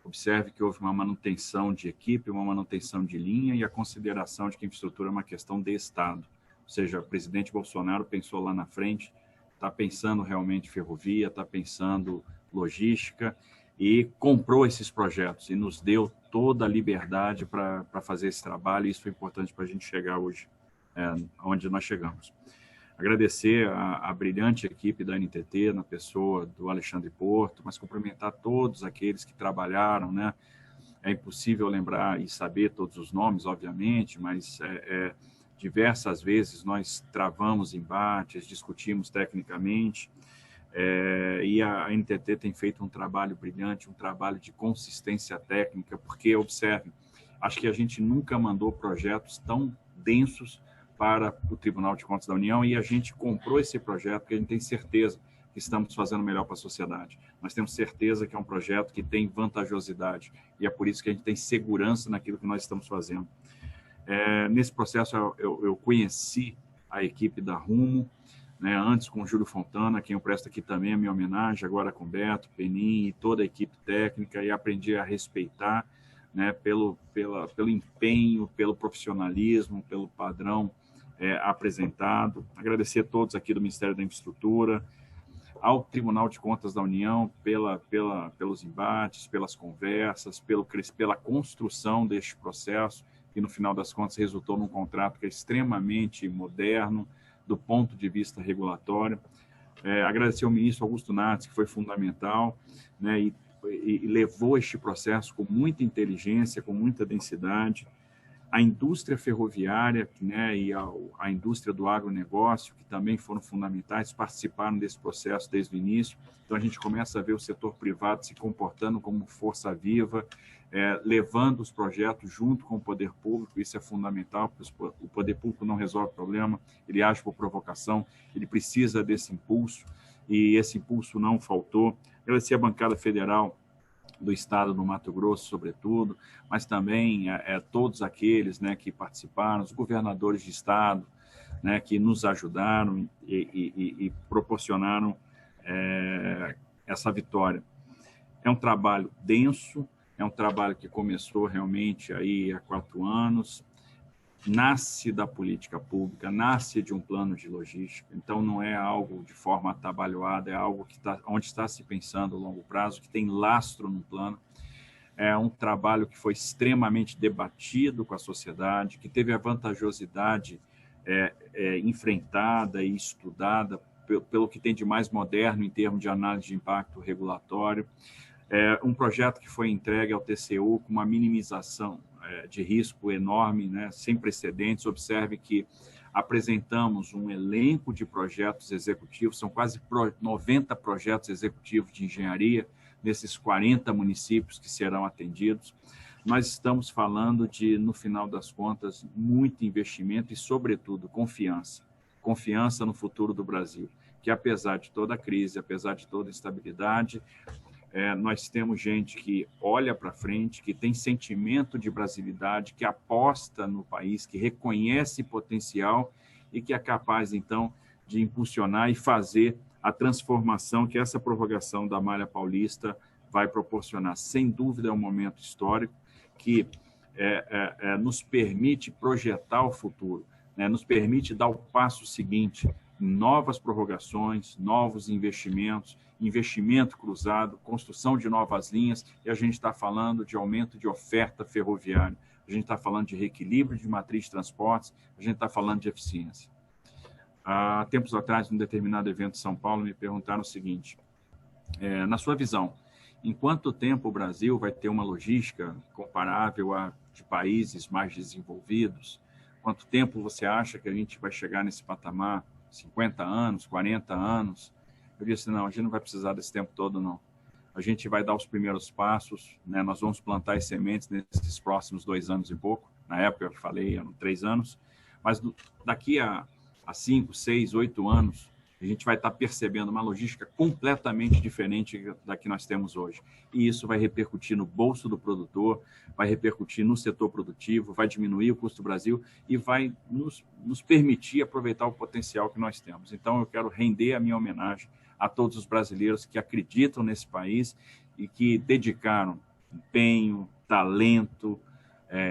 Observe que houve uma manutenção de equipe, uma manutenção de linha e a consideração de que a infraestrutura é uma questão de Estado. Ou seja, o presidente Bolsonaro pensou lá na frente, está pensando realmente ferrovia, está pensando logística, e comprou esses projetos e nos deu toda a liberdade para fazer esse trabalho, e isso foi importante para a gente chegar hoje onde nós chegamos. Agradecer a brilhante equipe da NTT, na pessoa do Alexandre Porto, mas cumprimentar todos aqueles que trabalharam, né? É impossível lembrar e saber todos os nomes, obviamente, mas diversas vezes nós travamos embates, discutimos tecnicamente, e a NTT tem feito um trabalho brilhante, um trabalho de consistência técnica, porque, observe, acho que a gente nunca mandou projetos tão densos para o Tribunal de Contas da União, e a gente comprou esse projeto porque a gente tem certeza que estamos fazendo melhor para a sociedade. Nós temos certeza que é um projeto que tem vantajosidade, e é por isso que a gente tem segurança naquilo que nós estamos fazendo. Nesse processo, eu conheci a equipe da Rumo, né, antes com o Júlio Fontana, quem eu presto aqui também a minha homenagem, agora com o Beto, Penin e toda a equipe técnica, e aprendi a respeitar, né, pelo empenho, pelo profissionalismo, pelo padrão apresentado. Agradecer a todos aqui do Ministério da Infraestrutura, ao Tribunal de Contas da União pelos embates, pelas conversas, pela construção deste processo, que no final das contas resultou num contrato que é extremamente moderno do ponto de vista regulatório. Agradecer ao ministro Augusto Nardes, que foi fundamental, né, e levou este processo com muita inteligência, com muita densidade. A indústria ferroviária, né, e a indústria do agronegócio, que também foram fundamentais, participaram desse processo desde o início. Então, a gente começa a ver o setor privado se comportando como força viva, levando os projetos junto com o poder público. Isso é fundamental, porque o poder público não resolve o problema, ele age por provocação, ele precisa desse impulso, e esse impulso não faltou. Agradecer a bancada federal do Estado do Mato Grosso, sobretudo, mas também todos aqueles, né, que participaram, os governadores de Estado, né, que nos ajudaram e proporcionaram essa vitória. É um trabalho denso, é um trabalho que começou realmente aí há 4 anos, nasce da política pública, nasce de um plano de logística, então não é algo de forma atabalhoada, é algo que onde está se pensando a longo prazo, que tem lastro no plano. É um trabalho que foi extremamente debatido com a sociedade, que teve a vantajosidade enfrentada e estudada pelo que tem de mais moderno em termos de análise de impacto regulatório. É um projeto que foi entregue ao TCU com uma minimização de risco enorme, né, sem precedentes. Observe que apresentamos um elenco de projetos executivos, são quase 90 projetos executivos de engenharia, nesses 40 municípios que serão atendidos. Nós estamos falando de, no final das contas, muito investimento e, sobretudo, confiança. Confiança no futuro do Brasil, que apesar de toda a crise, apesar de toda a instabilidade, nós temos gente que olha para frente, que tem sentimento de brasilidade, que aposta no país, que reconhece potencial e que é capaz, então, de impulsionar e fazer a transformação que essa prorrogação da Malha Paulista vai proporcionar. Sem dúvida, é um momento histórico que nos permite projetar o futuro, né? Nos permite dar o passo seguinte, novas prorrogações, novos investimentos, investimento cruzado, construção de novas linhas, e a gente está falando de aumento de oferta ferroviária, a gente está falando de reequilíbrio de matriz de transportes, a gente está falando de eficiência. Há tempos atrás, num determinado evento em São Paulo, me perguntaram o seguinte, na sua visão, em quanto tempo o Brasil vai ter uma logística comparável a de países mais desenvolvidos? Quanto tempo você acha que a gente vai chegar nesse patamar? 50 anos, 40 anos? Eu disse, não, a gente não vai precisar desse tempo todo, não. A gente vai dar os primeiros passos, né? Nós vamos plantar as sementes nesses próximos 2 anos e pouco. Na época eu falei, eram 3 anos. Mas daqui a 5, 6, 8 anos, a gente vai estar percebendo uma logística completamente diferente da que nós temos hoje. E isso vai repercutir no bolso do produtor, vai repercutir no setor produtivo, vai diminuir o custo do Brasil e vai nos permitir aproveitar o potencial que nós temos. Então, eu quero render a minha homenagem a todos os brasileiros que acreditam nesse país e que dedicaram empenho, talento,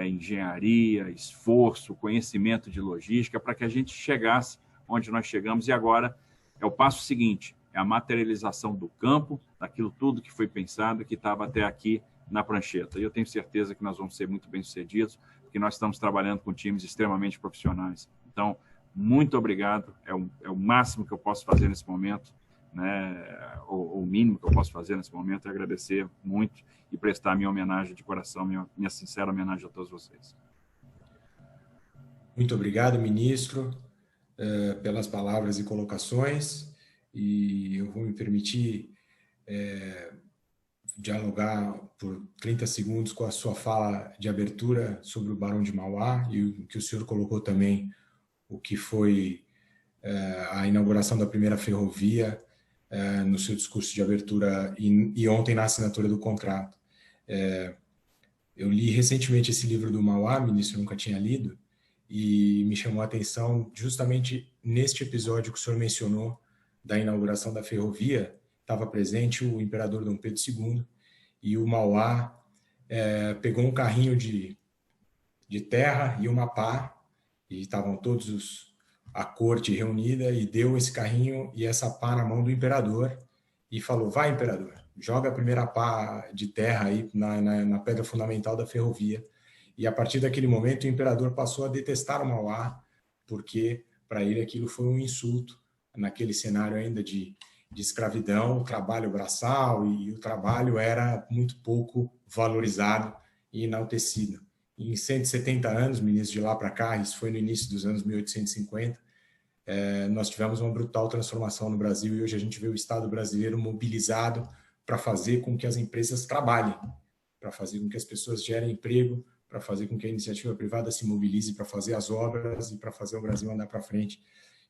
engenharia, esforço, conhecimento de logística para que a gente chegasse onde nós chegamos. E agora é o passo seguinte, é a materialização do campo, daquilo tudo que foi pensado, que estava até aqui na prancheta. E eu tenho certeza que nós vamos ser muito bem-sucedidos, porque nós estamos trabalhando com times extremamente profissionais. Então, muito obrigado, é o máximo que eu posso fazer nesse momento, né? O mínimo que eu posso fazer nesse momento é agradecer muito e prestar minha homenagem de coração, minha sincera homenagem a todos vocês. Muito obrigado, ministro, pelas palavras e colocações, e eu vou me permitir dialogar por 30 segundos com a sua fala de abertura sobre o Barão de Mauá e o que o senhor colocou também, o que foi a inauguração da primeira ferrovia no seu discurso de abertura e ontem na assinatura do contrato. Eu li recentemente esse livro do Mauá, ministro, nunca tinha lido, e me chamou a atenção justamente neste episódio que o senhor mencionou da inauguração da ferrovia. Estava presente o imperador Dom Pedro II e o Mauá pegou um carrinho de terra e uma pá, e estavam todos a corte reunida, e deu esse carrinho e essa pá na mão do imperador e falou: vai, imperador, joga a primeira pá de terra aí na pedra fundamental da ferrovia. E a partir daquele momento o imperador passou a detestar o Mauá, porque para ele aquilo foi um insulto, naquele cenário ainda de escravidão, o trabalho braçal, e o trabalho era muito pouco valorizado e enaltecido. Em 170 anos, ministro, de lá para cá, isso foi no início dos anos 1850, nós tivemos uma brutal transformação no Brasil, e hoje a gente vê o Estado brasileiro mobilizado para fazer com que as empresas trabalhem, para fazer com que as pessoas gerem emprego, para fazer com que a iniciativa privada se mobilize para fazer as obras e para fazer o Brasil andar para frente.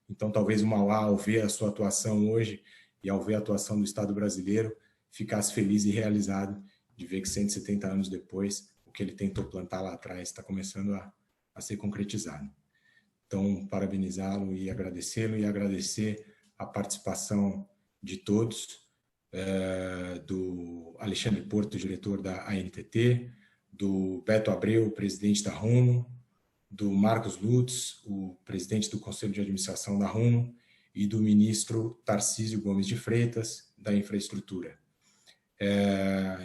Então, talvez o Mauá, ao ver a sua atuação hoje e ao ver a atuação do Estado brasileiro, ficasse feliz e realizado de ver que 170 anos depois, o que ele tentou plantar lá atrás está começando a ser concretizado. Então, parabenizá-lo e agradecê-lo, e agradecer a participação de todos, do Alexandre Porto, diretor da ANTT, do Beto Abreu, presidente da Rumo, do Marcos Lutz, o presidente do Conselho de Administração da Rumo, e do ministro Tarcísio Gomes de Freitas, da Infraestrutura.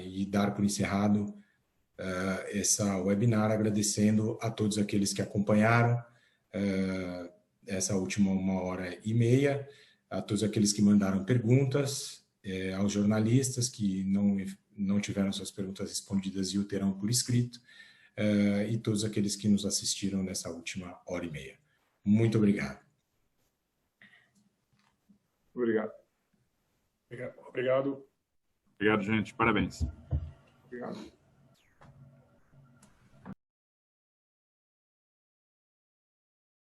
E dar por encerrado essa webinar, agradecendo a todos aqueles que acompanharam essa última 1h30, a todos aqueles que mandaram perguntas, aos jornalistas que não tiveram suas perguntas respondidas e o terão por escrito, e todos aqueles que nos assistiram nessa última 1h30. Muito obrigado. Obrigado. Obrigado. Obrigado, gente. Parabéns. Obrigado.